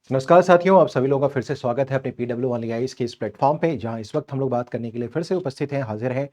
नमस्कार साथियों, आप सभी लोगों का फिर से स्वागत है अपने पीडब्ल्यू वाली आईज के इस प्लेटफॉर्म पे, जहां इस वक्त हम लोग बात करने के लिए फिर से उपस्थित हैं, हाजिर हैं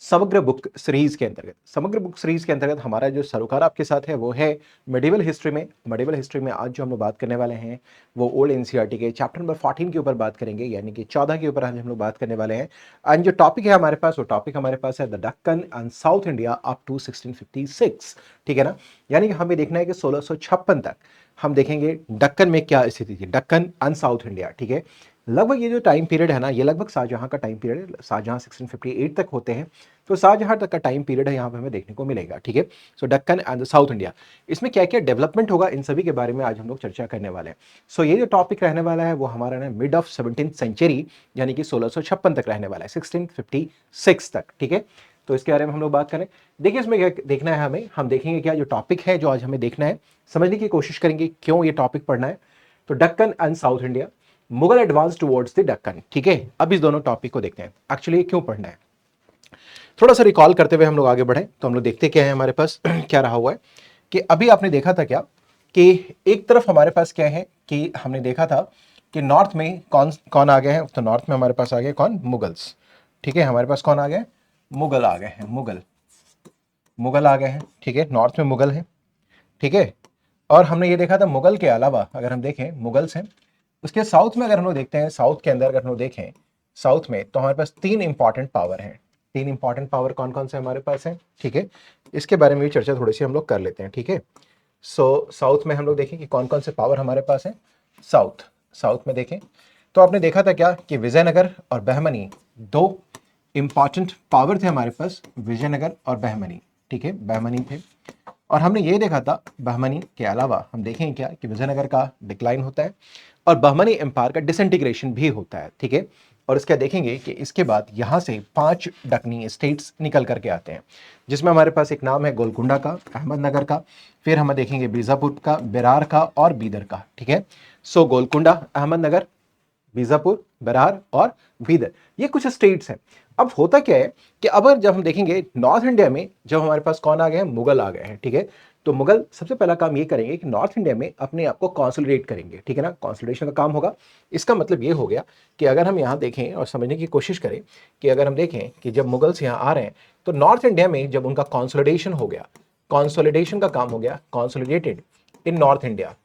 समग्र बुक सीरीज के अंतर्गत। समग्र बुक सीरीज के अंतर्गत हमारा जो सरोकार आपके साथ है वो है मेडिवल हिस्ट्री में। मेडिवल हिस्ट्री में आज जो हम लोग बात करने वाले हैं वो ओल्ड एनसीईआरटी के चैप्टर नंबर 14 के ऊपर बात करेंगे, यानी कि 14 के ऊपर आज हम लोग बात करने वाले हैं। एंड जो टॉपिक है हमारे पास, वो टॉपिक हमारे पास है the Deccan and south India up to 1656। ठीक है ना, यानी कि हमें देखना है कि 1656 तक हम देखेंगे दक्कन में क्या स्थिति थी, दक्कन एंड साउथ इंडिया। ठीक है, लगभग ये जो टाइम पीरियड है ना, ये लगभग शाहजहां का टाइम पीरियड है। शाहजहां 1658 तक होते हैं, तो शाहजहां तक का टाइम पीरियड है यहाँ पे हमें देखने को मिलेगा। ठीक है, so Deccan and south India, इसमें क्या क्या डेवलपमेंट होगा, इन सभी के बारे में आज हम लोग चर्चा करने वाले हैं। सो ये जो टॉपिक रहने वाला है वो हमारा ना मिड ऑफ 17th सेंचुरी, यानी कि 1656 तक रहने वाला है, 1656 तक। ठीक है, तो इसके बारे में हम लोग बात करें। देखिए इसमें क्या देखना है हमें, हम देखेंगे क्या जो टॉपिक है जो आज हमें देखना है, समझने की कोशिश करेंगे क्यों ये टॉपिक पढ़ना है। तो Deccan and south India, Mughal advance towards the Deccan. ठीक है, अब इस दोनों टॉपिक को देखते हैं एक्चुअली क्यों पढ़ना है। थोड़ा सा रिकॉल करते हुए हम लोग आगे बढ़े तो हम लोग देखते क्या है हमारे पास क्या रहा हुआ है कि अभी आपने देखा था क्या कि एक तरफ हमारे पास क्या है कि हमने देखा था कि नॉर्थ में कौन कौन आ गए हैं। तो नॉर्थ में हमारे पास आ गए कौन, मुगल्स। ठीक है, हमारे पास कौन आ गए, मुगल आ गए हैं, मुगल मुगल आ गए हैं। ठीक है, नॉर्थ में मुगल है। ठीक है, और हमने ये देखा था मुगल के अलावा अगर हम देखें मुगल्स हैं, उसके साउथ में अगर हम लोग देखते हैं, साउथ के अंदर अगर हम लोग देखें साउथ में, तो हमारे पास तीन इंपॉर्टेंट पावर हैं। तीन इंपॉर्टेंट पावर कौन कौन से हमारे पास हैं। ठीक है, इसके बारे में भी चर्चा थोड़ी सी हम लोग कर लेते हैं। ठीक है, सो साउथ में हम लोग देखें कि कौन कौन से पावर हमारे पास हैं। साउथ साउथ में देखें तो आपने देखा था क्या कि विजयनगर और बहमनी दो इंपॉर्टेंट पावर थे हमारे पास, विजयनगर और बहमनी। ठीक है, बहमनी थे। और हमने ये देखा था बहमनी के अलावा हम देखेंगे क्या कि विजयनगर का डिक्लाइन होता है और बहमनी एम्पायर का डिसइंटीग्रेशन भी होता है। ठीक है, और इसका देखेंगे कि इसके बाद यहाँ से 5 दक्कनी स्टेट्स निकल करके आते हैं, जिसमें हमारे पास एक नाम है गोलकुंडा का, अहमदनगर का, फिर हम देखेंगे बीजापुर का, बेरार का और बीदर का। ठीक है, सो गोलकुंडा, अहमदनगर, बीजापुर, बरार और बीदर, ये कुछ स्टेट्स हैं। अब होता क्या है कि अब जब हम देखेंगे नॉर्थ इंडिया में, जब हमारे पास कौन आ गए हैं, मुगल आ गए हैं। ठीक है, तो मुगल सबसे पहला काम ये करेंगे कि नॉर्थ इंडिया में अपने आप को कॉन्सोलिडेट करेंगे। ठीक है ना, कॉन्सोलिडेशन का काम होगा। इसका मतलब ये हो गया कि अगर हम यहाँ देखें और समझने की कोशिश करें कि अगर हम देखें कि जब मुगल्स यहाँ आ रहे हैं तो नॉर्थ इंडिया में जब उनका कॉन्सोलिडेशन हो गया, कॉन्सोलिडेशन का काम हो गया, कॉन्सोलिडेटेड इन नॉर्थ इंडिया,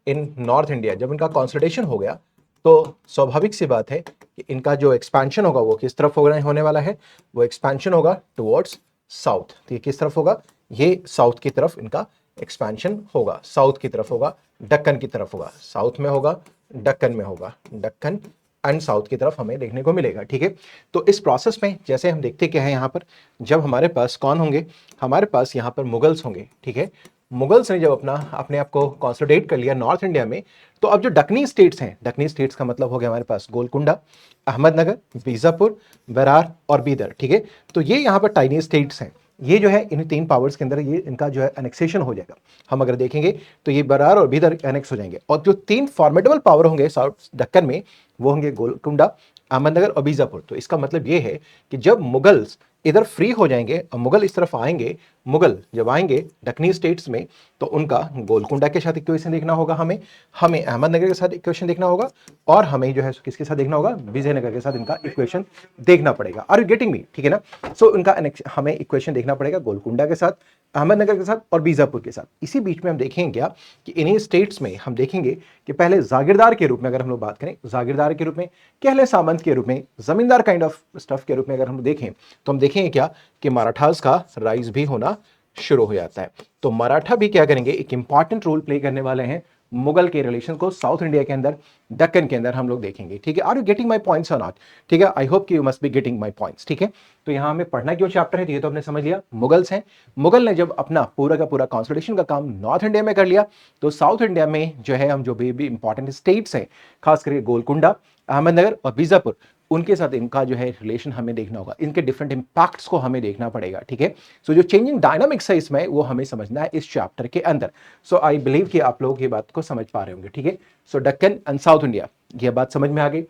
इन नॉर्थ इंडिया जब इनका कॉन्सोलिडेशन हो गया, तो स्वाभाविक सी बात है कि इनका जो एक्सपेंशन होगा वो किस तरफ होने वाला है, वो एक्सपेंशन होगा टुवर्ड्स साउथ। तो ये किस तरफ होगा, ये साउथ की तरफ इनका एक्सपेंशन होगा, साउथ की तरफ होगा, दक्कन की तरफ होगा, साउथ में होगा, दक्कन में होगा, दक्कन एंड साउथ की तरफ हमें देखने को मिलेगा। ठीक है, तो इस प्रोसेस में जैसे हम देखते क्या है यहाँ पर, जब हमारे पास कौन होंगे, हमारे पास यहाँ पर मुगल्स होंगे। ठीक है, मुगल्स ने जब अपने आप को कॉन्सोलिडेट कर लिया नॉर्थ इंडिया में, तो अब जो दक्कनी स्टेट्स हैं, दक्कनी स्टेट्स का मतलब हो गया हमारे पास गोलकुंडा, अहमदनगर, बीजापुर, बरार और बीदर। ठीक है, तो ये यहाँ पर टाइनी स्टेट्स हैं। ये जो है इन तीन पावर्स के अंदर ये इनका जो है एनेक्सेशन हो जाएगा। हम अगर देखेंगे तो ये बरार और बीदर एनेक्स हो जाएंगे, और जो तीन फॉर्मेडेबल पावर होंगे साउथ दक्कन में वो होंगे गोलकुंडा, अहमदनगर और बीजापुर। तो इसका मतलब ये है कि जब मुगल्स इधर फ्री हो जाएंगे और मुगल इस तरफ आएंगे, मुगल जब आएंगे दक्कनी स्टेट्स में, तो उनका गोलकुंडा के साथ इक्वेशन देखना होगा, हमें हमें अहमदनगर के साथ इक्वेशन देखना होगा, और हमें जो है किसके साथ देखना होगा, विजयनगर के साथ इनका इक्वेशन देखना पड़ेगा। आर यू गेटिंग मी, ठीक है ना। सो इनका हमें इक्वेशन देखना पड़ेगा गोलकुंडा के साथ, अहमदनगर के साथ और बीजापुर के साथ। इसी बीच में हम देखेंगे क्या कि इन्हीं स्टेट्स में हम देखेंगे कि पहले जागीरदार के रूप में अगर हम लोग बात करें, जागीरदार के रूप में, कहले सामंत के रूप में, जमींदार काइंड ऑफ स्टफ के रूप में अगर हम देखें, तो हम देखेंगे क्या कि मराठास का राइज भी होना शुरू हो जाता है। तो मराठा भी क्या करेंगे, एक इंपॉर्टेंट रोल प्ले करने वाले हैं मुगल के रिलेशन को साउथ इंडिया के अंदर, दक्कन के अंदर हम लोग देखेंगे। ठीक है, are you getting my points or not. ठीक है, आई होप कि you must be getting my points. ठीक है, तो यहां हमें पढ़ना क्यों चैप्टर है, तो ये तो हमने समझ लिया, मुगल्स हैं। मुगल ने जब अपना पूरा का पूरा कॉन्सोलिडेशन का काम नॉर्थ इंडिया में कर लिया, तो साउथ इंडिया में जो है हम जो भी इंपॉर्टेंट स्टेट्स हैं, खास करके गोलकुंडा, अहमदनगर और बीजापुर, उनके साथ इनका जो है रिलेशन हमें देखना होगा, इनके डिफरेंट इंपैक्ट्स को हमें देखना पड़ेगा। ठीक है, सो जो चेंजिंग डायनामिक्स है इसमें वो हमें समझना है इस चैप्टर के अंदर। सो आई बिलीव कि आप लोग ये बात को समझ पा रहे होंगे। ठीक है, so Deccan and south India, ये बात समझ में आ गई।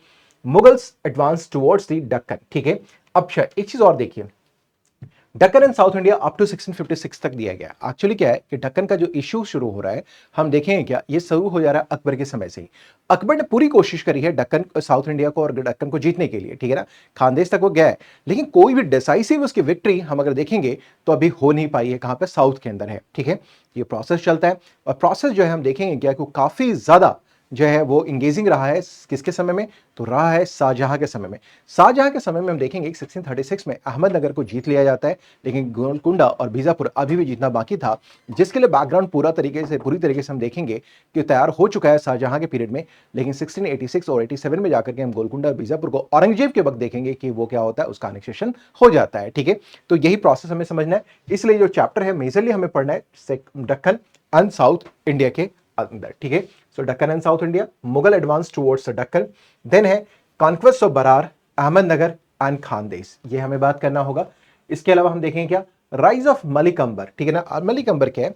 Mughals advance towards the Deccan. ठीक है, अब एक चीज और देखिए, Deccan and south India up to 1656 तक दिया गया। एक्चुअली क्या है कि दक्कन का जो इशू शुरू हो रहा है, हम देखेंगे क्या, ये शुरू हो जा रहा है अकबर के समय से ही। अकबर ने पूरी कोशिश करी है दक्कन साउथ इंडिया को और दक्कन को जीतने के लिए, ठीक है ना, खानदेश तक वो गया है, लेकिन कोई भी डिसाइसिव उसकी विक्ट्री हम अगर देखेंगे तो अभी हो नहीं पाई है, कहां पे, साउथ के अंदर है, ठीक है। ये प्रोसेस चलता है और प्रोसेस जो है हम देखेंगे क्या कि काफी ज्यादा जो है वो इंगेजिंग रहा है। किसके समय में, तो रहा है शाहजहां के समय में। शाहजहां के समय में हम देखेंगे 1636 में अहमदनगर को जीत लिया जाता है, लेकिन गोलकुंडा और बीजापुर अभी भी जीतना बाकी था, जिसके लिए बैकग्राउंड पूरी तरीके से हम देखेंगे कि तैयार हो चुका है शाहजहां के पीरियड में। लेकिन 1686 और 87 में जाकर के हम गोलकुंडा और बीजापुर को औरंगजेब के वक्त देखेंगे कि वो क्या होता है, उसका अनेक्सेशन हो जाता है, ठीक है। तो यही प्रोसेस हमें समझना है, इसलिए जो चैप्टर है मेजरली हमें पढ़ना है दक्कन एंड साउथ इंडिया के अंदर, ठीक है। So Deccan and south India, Mughal advance towards Deccan, then है conquest of Berar, Ahmednagar and Khandesh, ये हमें बात करना होगा। इसके अलावा हम देखेंगे क्या, राइज ऑफ मलिक अंबर, ठीक है ना। मलिक अंबर क्या है,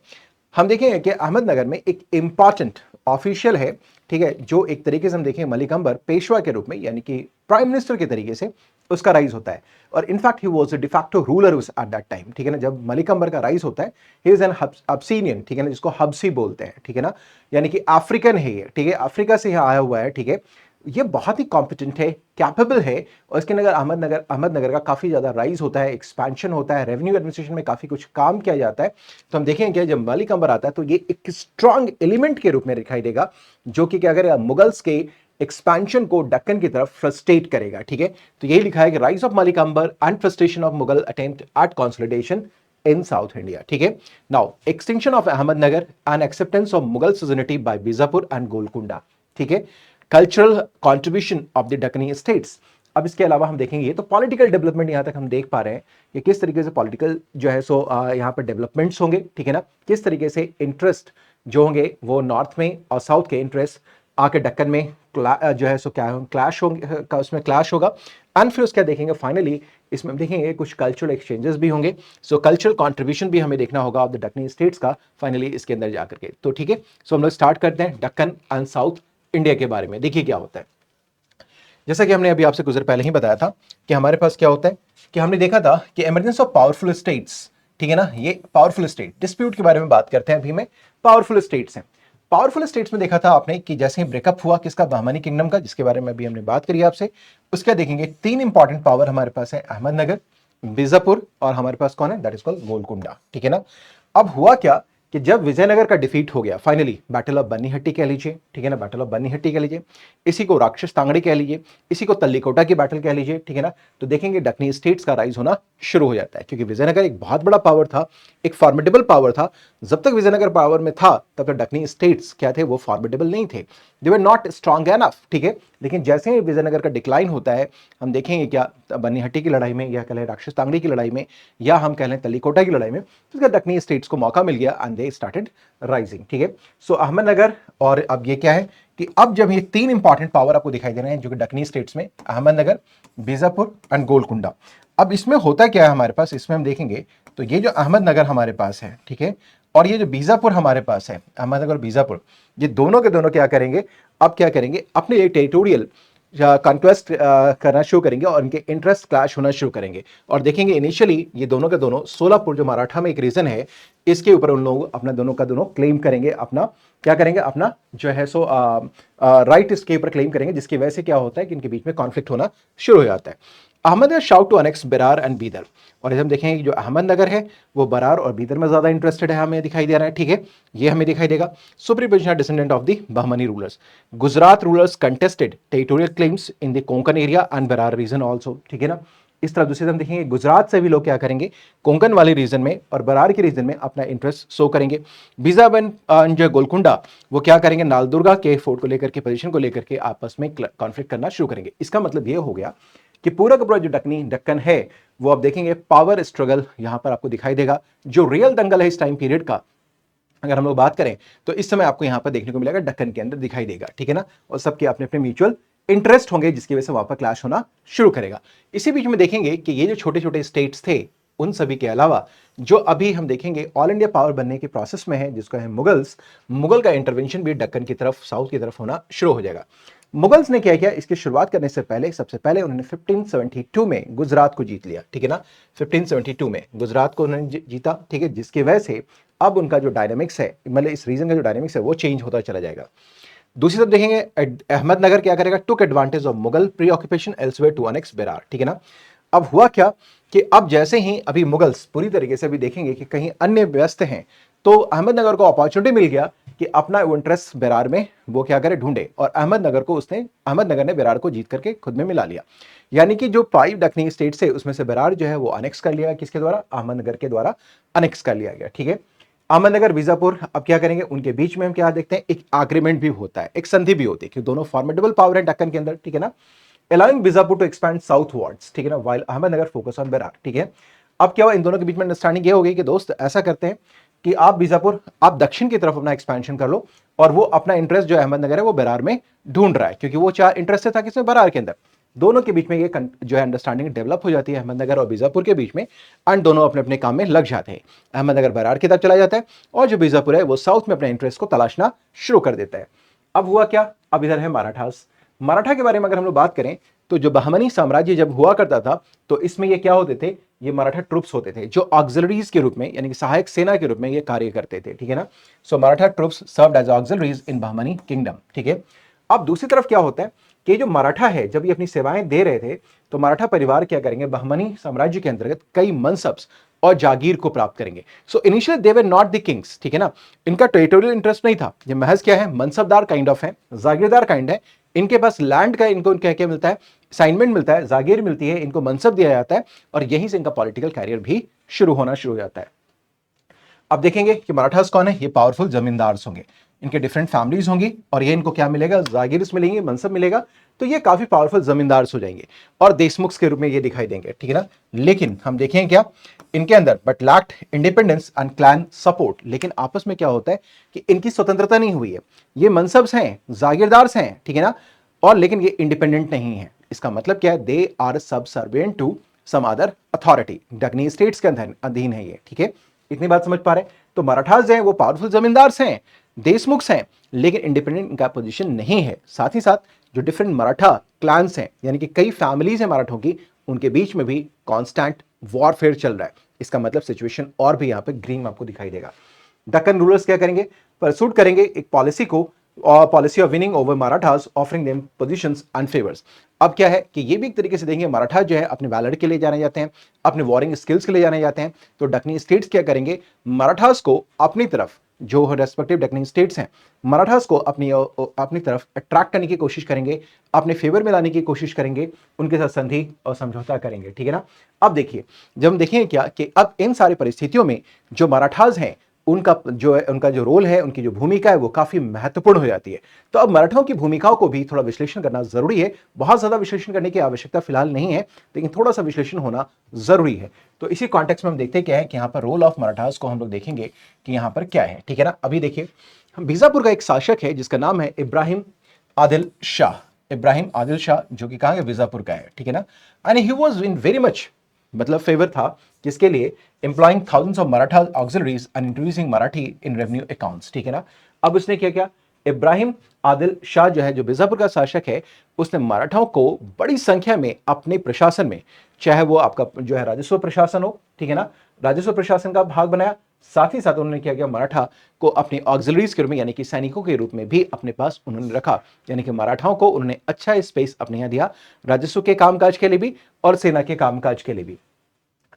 हम देखेंगे कि अहमदनगर में एक इंपॉर्टेंट ऑफिशियल है, ठीक है, जो एक तरीके से हम देखें मलिक अंबर पेशवा के रूप में, यानी कि प्राइम मिनिस्टर के तरीके से उसका राइज होता है। और in fact he was a de facto ruler at that time, ठीक है ना। जब मलिक अंबर का राइज होता है, ही इज एन अब्सीनियन, ठीक है ना, जिसको हब्सी बोलते हैं, ठीक है ना, यानी कि अफ्रीकन है ये, ठीक है, अफ्रीका से यहाँ आया हुआ है, ठीक है। ये बहुत ही कॉम्पिटेंट है, कैपेबल है, और इसके अंदर अहमदनगर का काफी ज्यादा राइज होता है, एक्सपेंशन होता है, रेवेन्यू एडमिनिस्ट्रेशन में काफी कुछ काम किया जाता है। तो हम देखेंगे कि जब मलिक अंबर आता है तो ये एक स्ट्रांग एलिमेंट के रूप में दिखाई देगा, जो कि क्या करेगा, मुगल्स के एक्सपेंशन को दक्कन की तरफ फ्रस्ट्रेट करेगा, ठीक है। तो यही लिखा है कि rise of Malik Ambar and frustration of Mughal attempt at consolidation in south India, ठीक है। Now extinction of Ahmednagar and acceptance of Mughal suzerainty by Bijapur and Golconda, ठीक है। Cultural contribution of the Deccani states. अब इसके अलावा हम देखेंगे तो पॉलिटिकल डेवलपमेंट यहां तक हम देख पा रहे हैं कि किस तरीके से पॉलिटिकल जो है सो यहाँ पर डेवलपमेंट्स होंगे, ठीक है ना। किस तरीके से इंटरेस्ट जो होंगे वो नॉर्थ में और साउथ के इंटरेस्ट आके दक्कन में जो है सो क्या क्लैश होंगे, उसमें क्लैश होगा। एंड फिर उसके देखेंगे फाइनली इसमें हम देखेंगे कुछ कल्चरल एक्सचेंजेस भी होंगे। सो कल्चरल कंट्रीब्यूशन भी हमें देखना होगा ऑफ द दक्कनी स्टेट्स का फाइनली इसके अंदर जाकर के, तो ठीक है। सो हम लोग स्टार्ट करते हैं दक्कन एंड साउथ इंडिया के बारे में। देखिए क्या होता है, जैसा कि हमने अभी आपसे कुछ देर पहले ही बताया था कि हमारे पास क्या होता है कि हमने देखा था कि इमरजेंस ऑफ पावरफुल स्टेट्स, ठीक है ना। ये पावरफुल स्टेट डिस्प्यूट के बारे में बात करते हैं अभी में, पावरफुल स्टेट्स हैं। पावरफुल स्टेट्स में देखा था आपने कि जैसे ही ब्रेकअप हुआ किसका, बहमनी किंगडम का, जिसके बारे में अभी हमने बात करी आपसे, उसका देखेंगे तीन इंपॉर्टेंट पावर हमारे पास है, अहमदनगर, बीजापुर और हमारे पास कौन है, दैट इज कॉल्ड गोलकुंडा, ठीक है ना। अब हुआ क्या कि जब विजयनगर का डिफीट हो गया फाइनली, बैटल ऑफ बन्नीहट्टी कह लीजिए, ठीक है ना, बैटल ऑफ बन्नीहट्टी कह लीजिए, इसी को राक्षस तांगड़ी कह लीजिए, इसी को तल्लीकोटा की बैटल कह लीजिए, ठीक है ना। तो देखेंगे दक्कनी स्टेट्स का राइज होना शुरू हो जाता है, क्योंकि विजयनगर एक बहुत बड़ा पावर था, एक फॉर्मिडेबल पावर था। जब तक विजयनगर पावर में था तब तक दक्कनी स्टेट्स क्या थे, वो फॉर्मिडेबल नहीं थे, दे वर नॉट स्ट्रॉन्ग एनफ, ठीक है। लेकिन जैसे ही विजयनगर का डिक्लाइन होता है, हम देखेंगे क्या, बन्नीहट्टी की लड़ाई में, या कह लें राक्षस तांगड़ी की लड़ाई में, या हम कह लें तल्लीकोटा की लड़ाई में, तो दक्कनी स्टेट्स को मौका मिल गया एंड दे स्टार्टेड राइजिंग, ठीक है। सो अहमदनगर, और अब ये क्या है कि अब जब ये तीन इंपॉर्टेंट पावर आपको दिखाई दे रहे हैं जो कि दक्कनी स्टेट्स में, अहमदनगर, बीजापुर एंड गोलकुंडा। अब इसमें होता क्या है हमारे पास, इसमें हम देखेंगे तो ये जो अहमदनगर हमारे पास है, ठीक है, और ये जो बीजापुर हमारे पास है, अहमदनगर और बीजापुर, ये दोनों के दोनों क्या करेंगे, अब क्या करेंगे, अपने लिए टेरिटोरियल कॉन्क्वेस्ट करना शुरू करेंगे और इनके इंटरेस्ट क्लैश होना शुरू करेंगे। और देखेंगे इनिशियली ये दोनों के दोनों सोलापुर जो मराठा में एक रीजन है, इसके ऊपर उन लोग अपना दोनों का दोनों क्लेम करेंगे, अपना क्या करेंगे, अपना जो है सो राइट इसके ऊपर क्लेम करेंगे, जिसकी वजह से क्या होता है कि इनके बीच में कॉन्फ्लिक्ट होना शुरू हो जाता है। Ahmednagar sought to annex Berar and Bidar, और हम देखेंगे कि जो अहमदनगर है वो बरार और बीदर में ज्यादा इंटरेस्टेड है, हमें दिखाई दे रहा है, ठीक है, ये हमें दिखाई देगा। Superposition descendant of the Bahmani rulers, Gujarat rulers contested territorial claims in the Konkan area and Berar region also, ठीक है ना। इस तरह दूसरे हम देखेंगे गुजरात से भी लोग क्या करेंगे, कोंकण वाले रीजन में और बरार के रीजन में अपना इंटरेस्ट शो करेंगे। बीजाबन जो गोलकुंडा, वो क्या करेंगे, नालदुर्गा के फोर्ट को लेकर के, पोजीशन को लेकर के आपस में कॉन्फ्लिक्ट करना शुरू करेंगे। इसका मतलब ये हो गया कि पूरा का पूरा जो दक्कन है वो आप देखेंगे पावर स्ट्रगल यहां पर आपको दिखाई देगा। जो रियल दंगल है इस टाइम पीरियड का अगर हम लोग बात करें तो इस समय आपको यहां पर देखने को मिलेगा, दक्कन के अंदर दिखाई देगा, ठीक है ना। और सबके अपने अपने म्यूचुअल इंटरेस्ट होंगे, जिसकी वजह से वहां पर क्लैश होना शुरू करेगा। इसी बीच में देखेंगे कि ये जो छोटे छोटे स्टेट्स थे उन सभी के अलावा जो अभी हम देखेंगे ऑल इंडिया पावर बनने के प्रोसेस में है, जिसको है मुगल का इंटरवेंशन भी दक्कन की तरफ, साउथ की तरफ होना शुरू हो जाएगा। मुगल्स ने क्या किया, इसकी शुरुआत करने से पहले सबसे पहले उन्होंने 1572 में गुजरात को जीत लिया, ठीक है ना। 1572 में गुजरात को उन्होंने जीता, ठीक है, जिसकी वजह से अब उनका जो डायनेमिक्स है, मतलब इस रीजन का जो डायनेमिक्स है वो चेंज होता चला जाएगा। दूसरी तरफ देखेंगे अहमदनगर क्या करेगा, took advantage of Mughal preoccupation elsewhere to annex Berar, ठीक है ना। अब हुआ क्या कि अब जैसे ही अभी मुगल्स पूरी तरीके से अभी देखेंगे कि कहीं अन्य व्यस्त हैं, तो अहमदनगर को अपॉर्चुनिटी मिल गया कि अपना इंटरेस्ट बेरार में वो क्या करे, ढूंढे, और अहमदनगर ने बेरार को जीत करके खुद में मिला लिया। यानी कि जो 5 दक्खनी स्टेट से उसमें से बेरार जो है वो अनेक्स कर लिया, किसके द्वारा, अहमदनगर के द्वारा अनेक्स कर लिया गया, ठीक है। अहमदनगर बीजापुर अब क्या करेंगे, उनके बीच में हम क्या देखते हैं, एक एग्रीमेंट भी होता है, एक संधि भी होती है, कि दोनों फॉर्मेडेबल पावर है दक्कन के अंदर, ठीक है ना, allowing Bijapur to expand southwards, ठीक है ना, while Ahmednagar focus on Berar, ठीक है। अब क्या हुआ, इन दोनों के बीच में अंडरस्टैंडिंग ये हो गई कि दोस्त ऐसा करते हैं कि आप बीजापुर, आप दक्षिण की तरफ अपना एक्सपेंशन कर लो, और वो अपना इंटरेस्ट जो अहमदनगर है वो बेरार में ढूंढ रहा है, क्योंकि वो चार इंटरेस्ट था किसमें, बेरार के अंदर। दोनों के बीच में ये जो है अंडरस्टैंडिंग डेवलप हो जाती है अहमदनगर और बीजापुर के बीच में, एंड दोनों अपने अपने काम में लग जाते हैं। अहमदनगर बेरार की तरफ चला जाता है, और जो बीजापुर है वो साउथ में अपने इंटरेस्ट को तलाशना शुरू कर देता है। अब हुआ क्या, अब इधर है मराठास। मराठा के बारे में अगर हम लोग बात करें, तो जो बहमनी साम्राज्य जब हुआ करता था, तो इसमें ये क्या होते थे, ये मराठा ट्रुप्स होते थे, जो ऑक्सिलरीज के रूप में, यानी कि सहायक सेना के रूप में ये कार्य करते थे, ठीक है ना। So Maratha troops served as auxiliaries in Bahmani kingdom, ठीक है। अब दूसरी तरफ क्या होता है कि जो मराठा है, जब ये अपनी सेवाएं दे रहे थे, तो मराठा परिवार क्या करेंगे, बहमनी साम्राज्य के अंतर्गत कई मनसब्स और जागीर को प्राप्त करेंगे। So initially they were not the Kings, ठीक है ना, इनका टेरिटोरियल इंटरेस्ट नहीं था, ये महज क्या है, मनसबदार काइंड ऑफ है, जागीरदार काइंड है। इनके पास लैंड का इनको क्या क्या मिलता है, असाइनमेंट मिलता है, जागीर मिलती है, इनको मनसब दिया जाता है, और यहीं से इनका पॉलिटिकल कैरियर भी शुरू हो जाता है। अब देखेंगे कि मराठास कौन है, ये पावरफुल जमींदार होंगे, इनके डिफरेंट फैमिलीज होंगी, और ये इनको क्या मिलेगा, जागीर्स मिलेंगे, मनसब मिलेगा, तो ये काफी पावरफुल जमींदार हो जाएंगे, और देशमुख के रूप में ये दिखाई देंगे, ठीक है ना। लेकिन हम देखें क्या इनके अंदर, but lacked independence and clan support, लेकिन आपस में क्या होता है कि इनकी स्वतंत्रता नहीं हुई है, ये मनसब्स हैं, जागीरदार्स हैं, ठीक है ना, और लेकिन ये इंडिपेंडेंट नहीं है। इसका मतलब क्या है, they are subservient to some other authority, Deccani states के अधीन है ये, ठीक है। इतनी बात समझ पा रहे हैं। तो मराठास हैं वो पावरफुल जमींदार हैं, देशमुख हैं, लेकिन इंडिपेंडेंट इनका पोजीशन नहीं है। साथ ही साथ जो डिफरेंट मराठा क्लान्स हैं, यानी कि कई फैमिलीज हैं मराठों की, उनके बीच में भी कांस्टेंट वॉरफेयर चल रहा है। इसका मतलब सिचुएशन और भी यहां पे ग्रीन आपको दिखाई देगा। दक्कन रूलर्स क्या करेंगे, परसूट करेंगे एक पॉलिसी को, policy of winning over Marathas, offering them positions and favours. अब क्या है कि ये भी एक तरीके से देंगे, मराठा जो है अपने वैलर के लिए जाने जाते हैं, अपने वॉरिंग स्किल्स के लिए जाने जाते हैं, तो दक्कनी स्टेट्स क्या करेंगे, मराठास को अपनी तरफ, जो रेस्पेक्टिव दक्कनी स्टेट्स हैं, मराठास को अपनी तरफ अट्रैक्ट करने की कोशिश करेंगे, अपने फेवर में लाने की कोशिश करेंगे, उनके साथ संधि और समझौता करेंगे, ठीक है ना। अब देखिए, जब हम देखें क्या कि अब इन सारी परिस्थितियों में जो मराठास हैं, उनका जो रोल है, उनकी जो भूमिका है, वो काफी महत्वपूर्ण हो जाती है। तो अब मराठों की भूमिकाओं को भी थोड़ा विश्लेषण करना जरूरी है। बहुत ज्यादा विश्लेषण करने की आवश्यकता फिलहाल नहीं है, लेकिन थोड़ा सा विश्लेषण होना जरूरी है। तो इसी कॉन्टेक्स्ट में हम देखते क्या है कि यहाँ पर रोल ऑफ मराठास को हम लोग देखेंगे कि यहाँ पर क्या है, ठीक है ना। अभी देखिए, बीजापुर का एक शासक है जिसका नाम है इब्राहिम आदिल शाह, इब्राहिम आदिल शाह, जो कि कहाँ है, बीजापुर का है, ठीक है ना। And he was in very much, मतलब फेवर था किसके लिए, employing thousands of Maratha auxiliaries and introducing Marathi in revenue accounts, ठीक है ना। अब उसने क्या किया, इब्राहिम आदिल शाह जो है, जो बीजापुर का शासक है, उसने मराठाओं को बड़ी संख्या में अपने प्रशासन में, चाहे वो आपका जो है राजस्व प्रशासन हो, ठीक है ना, राजस्व प्रशासन का भाग बनाया। साथ ही साथ उन्होंने क्या किया, मराठा को अपनी ऑक्सिलरीज के रूप में, यानी कि सैनिकों के रूप में भी अपने पास उन्होंने रखा, यानी कि मराठाओं को उन्होंने अच्छा स्पेस अपने यहाँ दिया, राजस्व के कामकाज के लिए भी और सेना के कामकाज के लिए भी।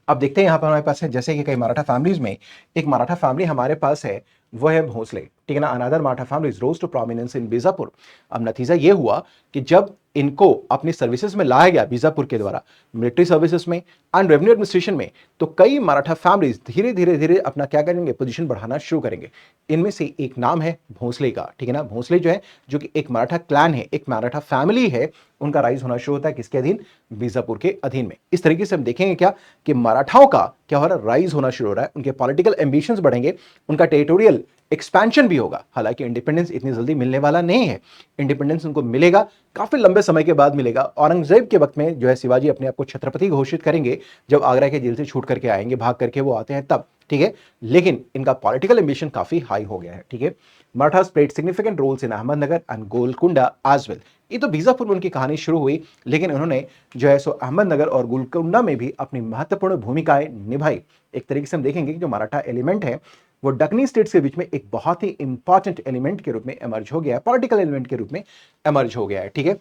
अब देखते हैं यहाँ पर हमारे पास है, जैसे कि कई मराठा फैमिलीज में एक मराठा फैमिली हमारे पास है, वो है भोसले, ठीक है ना। Another Maratha families rose to prominence in Bijapur. अब नतीजा ये हुआ कि जब इनको अपनी सर्विसेज में लाया गया बीजापुर के द्वारा, मिलिट्री सर्विसेज में एंड रेवेन्यू एडमिनिस्ट्रेशन में, तो कई मराठा फैमिलीज धीरे धीरे धीरे अपना क्या करेंगे, पोजीशन बढ़ाना शुरू करेंगे। इनमें से एक नाम है भोसले का, ठीक है ना। भोसले जो है, जो कि एक मराठा क्लैन है, एक मराठा फैमिली है, उनका राइज होना शुरू होता है किसके अधीन, बीजापुर के अधीन में। इस तरीके से हम देखेंगे क्या कि मराठाओं का क्या हो रहा है, राइज होना शुरू हो रहा है, उनके पॉलिटिकल एम्बिशंस बढ़ेंगे, उनका टेरिटोरियल एक्सपेंशन भी होगा। हालांकि इंडिपेंडेंस इतनी जल्दी मिलने वाला नहीं है, इंडिपेंडेंस उनको मिलेगा, काफी लंबे समय के बाद मिलेगा। औरंगजेब के वक्त में जो है शिवाजी अपने आप को छत्रपति घोषित करेंगे, जब आगरा के जेल से छूट करके आएंगे, भाग करके वो आते हैं तब, ठीक है। लेकिन इनका पॉलिटिकल एम्बिशन काफी हाई हो गया है, ठीक है। Marathas played significant roles in Ahmednagar and Golconda as well. ये तो बीजापुर में उनकी कहानी शुरू हुई, लेकिन उन्होंने जो है सो अहमदनगर और गोलकुंडा में भी अपनी महत्वपूर्ण भूमिकाएं निभाई। एक तरीके से हम देखेंगे कि जो मराठा एलिमेंट है वो दक्कनी स्टेट्स के बीच में एक बहुत ही इंपॉर्टेंट एलिमेंट के रूप में इमर्ज हो गया है, पॉलिटिकल एलिमेंट के रूप में इमर्ज हो गया है। ठीक है,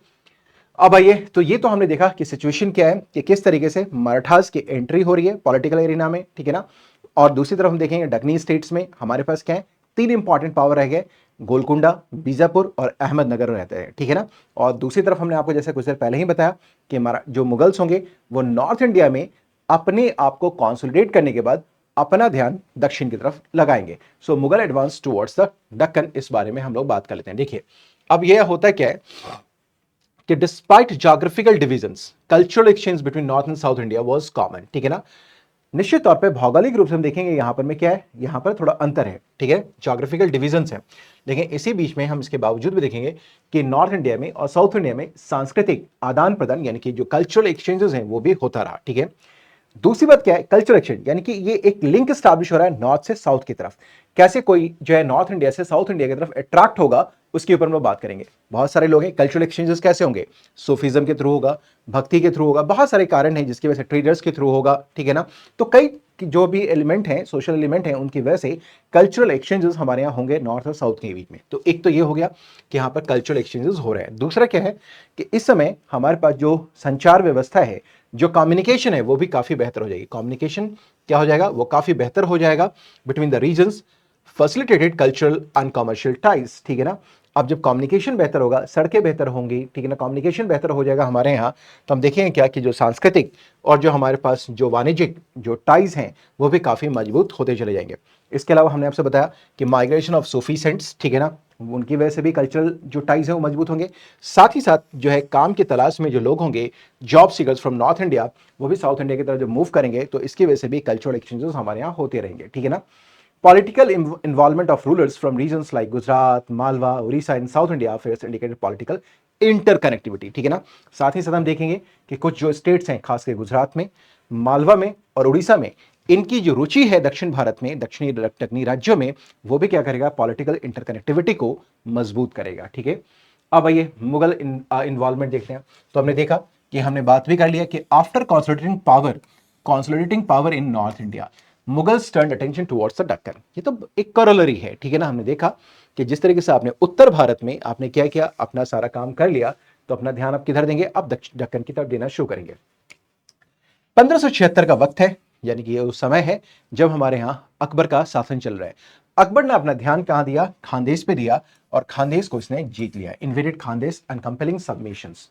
अब आइए, तो ये तो हमने देखा कि सिचुएशन क्या है, कि किस तरीके से मराठास की एंट्री हो रही है पॉलिटिकल एरिना में, ठीक है ना। और दूसरी तरफ हम देखेंगे दक्कनी स्टेट्स में हमारे पास क्या है, तीन इंपॉर्टेंट पावर रह गए, गोलकुंडा, बीजापुर और अहमदनगर रहते हैं, ठीक है ना। और दूसरी तरफ हमने आपको जैसे कुछ देर पहले ही बताया कि जो मुगल्स होंगे वो नॉर्थ इंडिया में अपने आप को कॉन्सोलिडेट करने के बाद अपना ध्यान दक्षिण की तरफ लगाएंगे। So Mughal advance towards the Deccan, इस बारे में हम लोग बात कर लेते हैं। देखिए, अब यह होता क्या है कि despite geographical divisions, cultural exchange between north and south India was common, ठीक है ना। निश्चित तौर पे भौगोलिक रूप से हम देखेंगे यहां पर में क्या है, यहां पर थोड़ा अंतर है, ठीक है, ज्योग्राफिकल डिविजन्स है, लेकिन इसी बीच में हम इसके बावजूद भी देखेंगे कि नॉर्थ इंडिया में और साउथ इंडिया में सांस्कृतिक आदान प्रदान यानी कि जो कल्चरल एक्सचेंजेस हैं वो भी होता रहा, ठीक है। दूसरी बात क्या है, कल्चरल एक्सचेंज, यानी कि ये एक लिंक स्टैब्लिश हो रहा है नॉर्थ से साउथ की तरफ। कैसे कोई जो है नॉर्थ इंडिया से साउथ इंडिया की तरफ अट्रैक्ट होगा, उसके ऊपर हम बात करेंगे। बहुत सारे लोग हैं, कल्चरल एक्सचेंजेस कैसे होंगे, सूफीज्म के थ्रू होगा, भक्ति के थ्रू होगा, बहुत सारे कारण हैं जिसकी वजह से ट्रेडर्स के थ्रू होगा, ठीक है ना। तो कई जो भी एलिमेंट हैं, सोशल एलिमेंट हैं, उनकी वजह से कल्चरल एक्सचेंजेस हमारे यहाँ होंगे नॉर्थ और साउथ के बीच में। तो एक तो ये हो गया कि यहाँ पर कल्चरल एक्सचेंजेस हो रहे हैं। दूसरा क्या है कि इस समय हमारे पास जो संचार व्यवस्था है, जो कम्युनिकेशन है, वो भी काफी बेहतर हो जाएगी। कम्युनिकेशन क्या हो जाएगा, वो काफी बेहतर हो जाएगा between the regions, facilitated cultural and commercial ties, ठीक है ना। अब जब कम्युनिकेशन बेहतर होगा, सड़कें बेहतर होंगी, ठीक है ना, कम्युनिकेशन बेहतर हो जाएगा हमारे यहाँ, तो हम देखेंगे क्या कि जो सांस्कृतिक और जो हमारे पास जो वाणिज्यिक जो टाइज हैं वो भी काफ़ी मजबूत होते चले जाएंगे। इसके अलावा हमने आपसे बताया कि माइग्रेशन ऑफ सूफी सेंट्स, ठीक है ना, उनकी वजह से भी कल्चरल जो टाइज हैं वो मजबूत होंगे। साथ ही साथ जो है काम की तलाश में जो लोग होंगे, job seekers from north India, वो भी साउथ इंडिया की तरफ जब मूव करेंगे तो इसकी वजह से भी कल्चरल एक्सचेंजेस हमारे यहाँ होते रहेंगे, ठीक है ना। Political involvement of rulers from regions like Gujarat, Malwa, Orissa in South India affairs indicated political interconnectivity, ठीक है ना। साथ ही साथ हम देखेंगे कि कुछ जो स्टेट्स हैं, खासकर गुजरात में, मालवा में और उड़ीसा में, इनकी जो रुचि है दक्षिण भारत में, दक्षिणी राज्यों में, वो भी क्या करेगा, पॉलिटिकल इंटरकनेक्टिविटी को मजबूत करेगा, ठीक है। अब आइए मुगल इन्वॉल्वमेंट देखते हैं। तो हमने देखा कि हमने बात भी कर लिया कि after consolidating power in north India, Mughals turn attention towards the Deccan. ये तो एक करोलरी है, ठीक है ना। हमने देखा कि जिस तरीके से आपने उत्तर भारत में आपने क्या किया, अपना सारा काम कर लिया, तो अपना ध्यान आप किधर देंगे, अब दक्कन की तरफ देना शुरू करेंगे। 1576 का वक्त है, यानी कि ये उस समय है जब हमारे यहाँ अकबर का शासन चल रहा है। अकबर ने अपना ध्यान कहां दिया, खानदेश पे दिया, और खानदेश को इसने जीत लिया, invaded Khandesh and compelling submissions.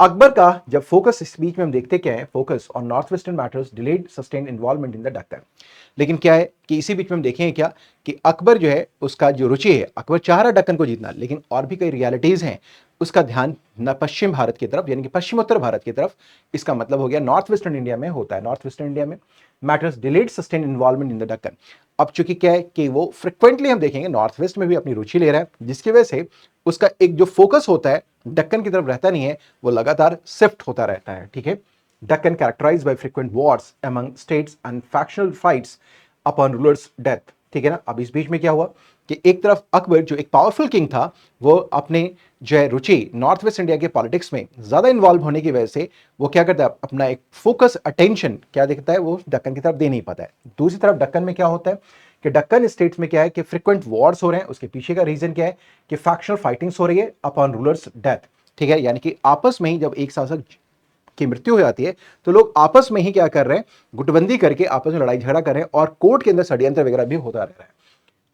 Akbar का जब फोकस, इस बीच में हम देखते क्या है, focus on north western matters, delayed sustained involvement in the Deccan. लेकिन क्या है कि इसी बीच में हम देखेंगे क्या कि अकबर जो है उसका जो रुचि है, अकबर चाह रहा दक्कन को जीतना, लेकिन और भी कई रियलिटीज हैं, उसका ध्यान न पश्चिम भारत की तरफ, यानी कि पश्चिमोत्तर भारत की तरफ, इसका मतलब हो गया नॉर्थ वेस्टर्न इंडिया में होता है, नॉर्थ वेस्टर्न इंडिया में matters delayed sustain involvement in the Deccan. अब चूंकि क्या है कि वो फ्रिक्वेंटली हम देखेंगे नॉर्थ वेस्ट में भी अपनी रुचि ले रहा है, जिसकी वजह से उसका एक जो फोकस होता है दक्कन की तरफ रहता नहीं है, वो लगातार शिफ्ट होता रहता है, ठीक है। Deccan characterised by frequent wars among states and factional fights upon rulers death, ठीक है ना। अब इस बीच में क्या हुआ कि एक तरफ अकबर जो एक पावरफुल किंग था, वो अपने जो है रुचि नॉर्थ वेस्ट इंडिया के पॉलिटिक्स में ज्यादा इन्वॉल्व होने की वजह से वो क्या करता है, अपना एक फोकस अटेंशन क्या देखता है, वो दक्कन की तरफ दे नहीं पाता है। दूसरी तरफ दक्कन में क्या होता है कि दक्कन स्टेट्स में क्या है कि फ्रीक्वेंट वॉर्स हो रहे हैं, उसके पीछे का रीजन क्या है कि फैक्शनल फाइटिंग्स हो रही है अपॉन रूलर्स डेथ, ठीक है। यानी कि आपस में ही जब एक शासक की मृत्यु हो जाती है तो लोग आपस में ही क्या कर रहे हैं, गुटबंदी करके आपस में लड़ाई झगड़ा कर रहे हैं, और कोर्ट के अंदर षड्यंत्र वगैरह भी होता रह रहा है।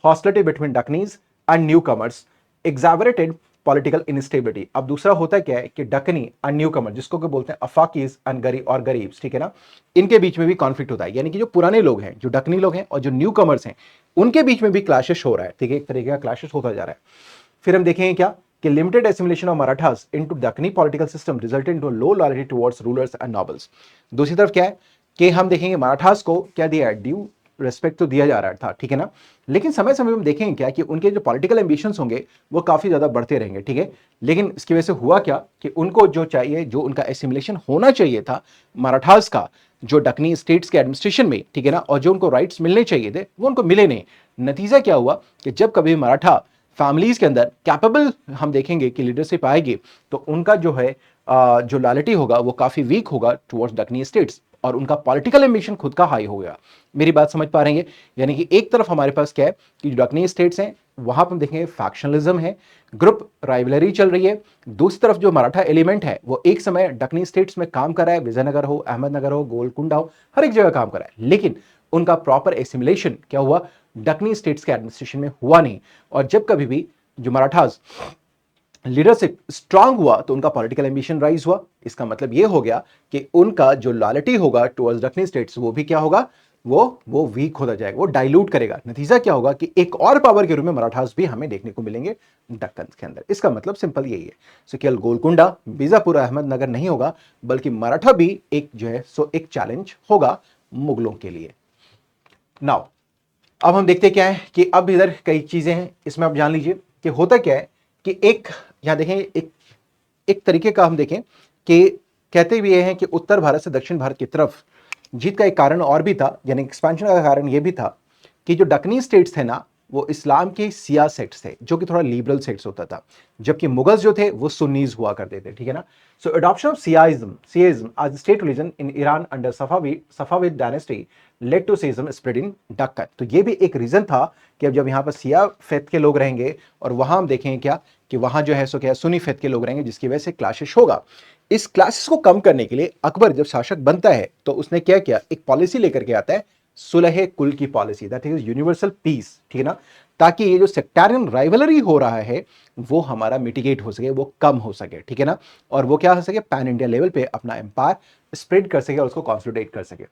Hostility between Deccanis and newcomers exaggerated political instability. अब दूसरा होता है क्या है कि डकनी एंड न्यू कमर, जिसको कि बोलते हैं अफाकीज एंड गरीब्स, ठीक है ना, इनके बीच में भी कॉन्फ्लिक्ट होता है। यानी कि जो पुराने लोग हैं, जो डकनी लोग हैं और जो न्यू कमर्स हैं, उनके बीच में भी क्लैशेस हो रहा है, ठीक है, एक तरीके का क्लैशेस होता जा रहा है। फिर हम देखेंगे क्या कि limited assimilation of Marathas into Deccani political system resulted into low loyalty towards rulers and nobles. दूसरी तरफ क्या है कि हम देखेंगे मराठास को क्या दिया है, ड्यू रेस्पेक्ट तो दिया जा रहा था, ठीक है ना, लेकिन समय समय में हम देखेंगे क्या कि उनके जो पॉलिटिकल एम्बिशंस होंगे वो काफी ज्यादा बढ़ते रहेंगे, ठीक है। लेकिन इसकी वजह से हुआ क्या कि उनको जो चाहिए, जो उनका एसिमिलेशन होना चाहिए था मराठास का, जो डकनी स्टेट्स के एडमिनिस्ट्रेशन में, ठीक है ना, और जो उनको राइट्स मिलने चाहिए थे वो उनको मिले नहीं। नतीजा क्या हुआ कि जब कभी मराठा फैमिलीज के अंदर कैपेबल हम देखेंगे कि लीडरशिप आएगी तो उनका जो है जो लॉयल्टी होगा वो काफी वीक होगा टुवर्ड्स दक्खनी स्टेट्स, और उनका पॉलिटिकल एम्बिशन खुद का हाई होगा। मेरी बात समझ पा रहे हैं? यानी कि एक तरफ हमारे पास क्या है कि जो दक्खनी स्टेट्स हैं वहां पर हम देखेंगे फैक्शनलिज्म है, ग्रुप राइवलरी चल रही है। दूसरी तरफ जो मराठा एलिमेंट है वो एक समय दक्खनी स्टेट्स में काम कर रहा है, विजयनगर हो, अहमदनगर हो, गोलकुंडा हो, हर एक जगह काम कर रहा है, लेकिन उनका प्रॉपर एसिमिलेशन क्या हुआ, दक्खनी स्टेट्स के एडमिनिस्ट्रेशन में हुआ नहीं। और जब कभी भी जो मराठास लीडरशिप स्ट्रांग हुआ तो उनका पॉलिटिकल एम्बिशन राइज हुआ। इसका मतलब यह हो गया कि उनका जो लॉयल्टी होगा टुवर्ड्स दक्खनी स्टेट्स वो भी क्या होगा, वो वीक होता जाएगा, वो डाइल्यूट करेगा। नतीजा क्या होगा कि एक और पावर के रूप में मराठास भी हमें देखने को मिलेंगे दक्कन के अंदर। इसका मतलब सिंपल यही है। सो केवल गोलकुंडा, बीजापुर, अहमदनगर नहीं होगा, बल्कि मराठा भी एक जो है सो एक चैलेंज होगा मुगलों के लिए। नाउ अब हम देखते क्या है कि अब इधर कई चीजें हैं, इसमें आप जान लीजिए कि होता क्या है कि एक यहां देखें एक तरीके का हम देखें कि कहते भी ये हैं कि उत्तर भारत से दक्षिण भारत की तरफ जीत का एक कारण और भी था, यानी एक्सपेंशन का कारण ये भी था कि जो दक्कनी स्टेट्स थे ना वो इस्लाम के सिया सेक्ट्स थे, जो कि थोड़ा लिबरल सेक्ट्स होता था, जबकि मुगल्स जो थे वो सुन्नीज हुआ करते थे, ठीक है ना। So adoption of Shiaism as state religion in Iran under Safavid dynasty led to Shiaism spread in Deccan. तो ये भी एक रीजन था कि अब जब यहाँ पर सिया फेथ के लोग रहेंगे और वहां हम देखेंगे क्या कि वहां जो है सो क्या सुन्नी फेथ के लोग रहेंगे, जिसकी वजह से क्लैशेस होगा। इस क्लासेस को कम करने के लिए अकबर जब शासक बनता है तो उसने क्या किया, एक पॉलिसी लेकर के आता है, सुलह कुल की policy, that is universal peace, ठीक है ना, ताकि ये जो सेक्टारियन राइवलरी हो रहा है वो हमारा मिटिगेट हो सके, वो कम हो सके, ठीक है ना, और वो क्या हो सके, पैन इंडिया लेवल पे अपना एम्पायर स्प्रेड कर सके और उसको कंसोलिडेट कर सके।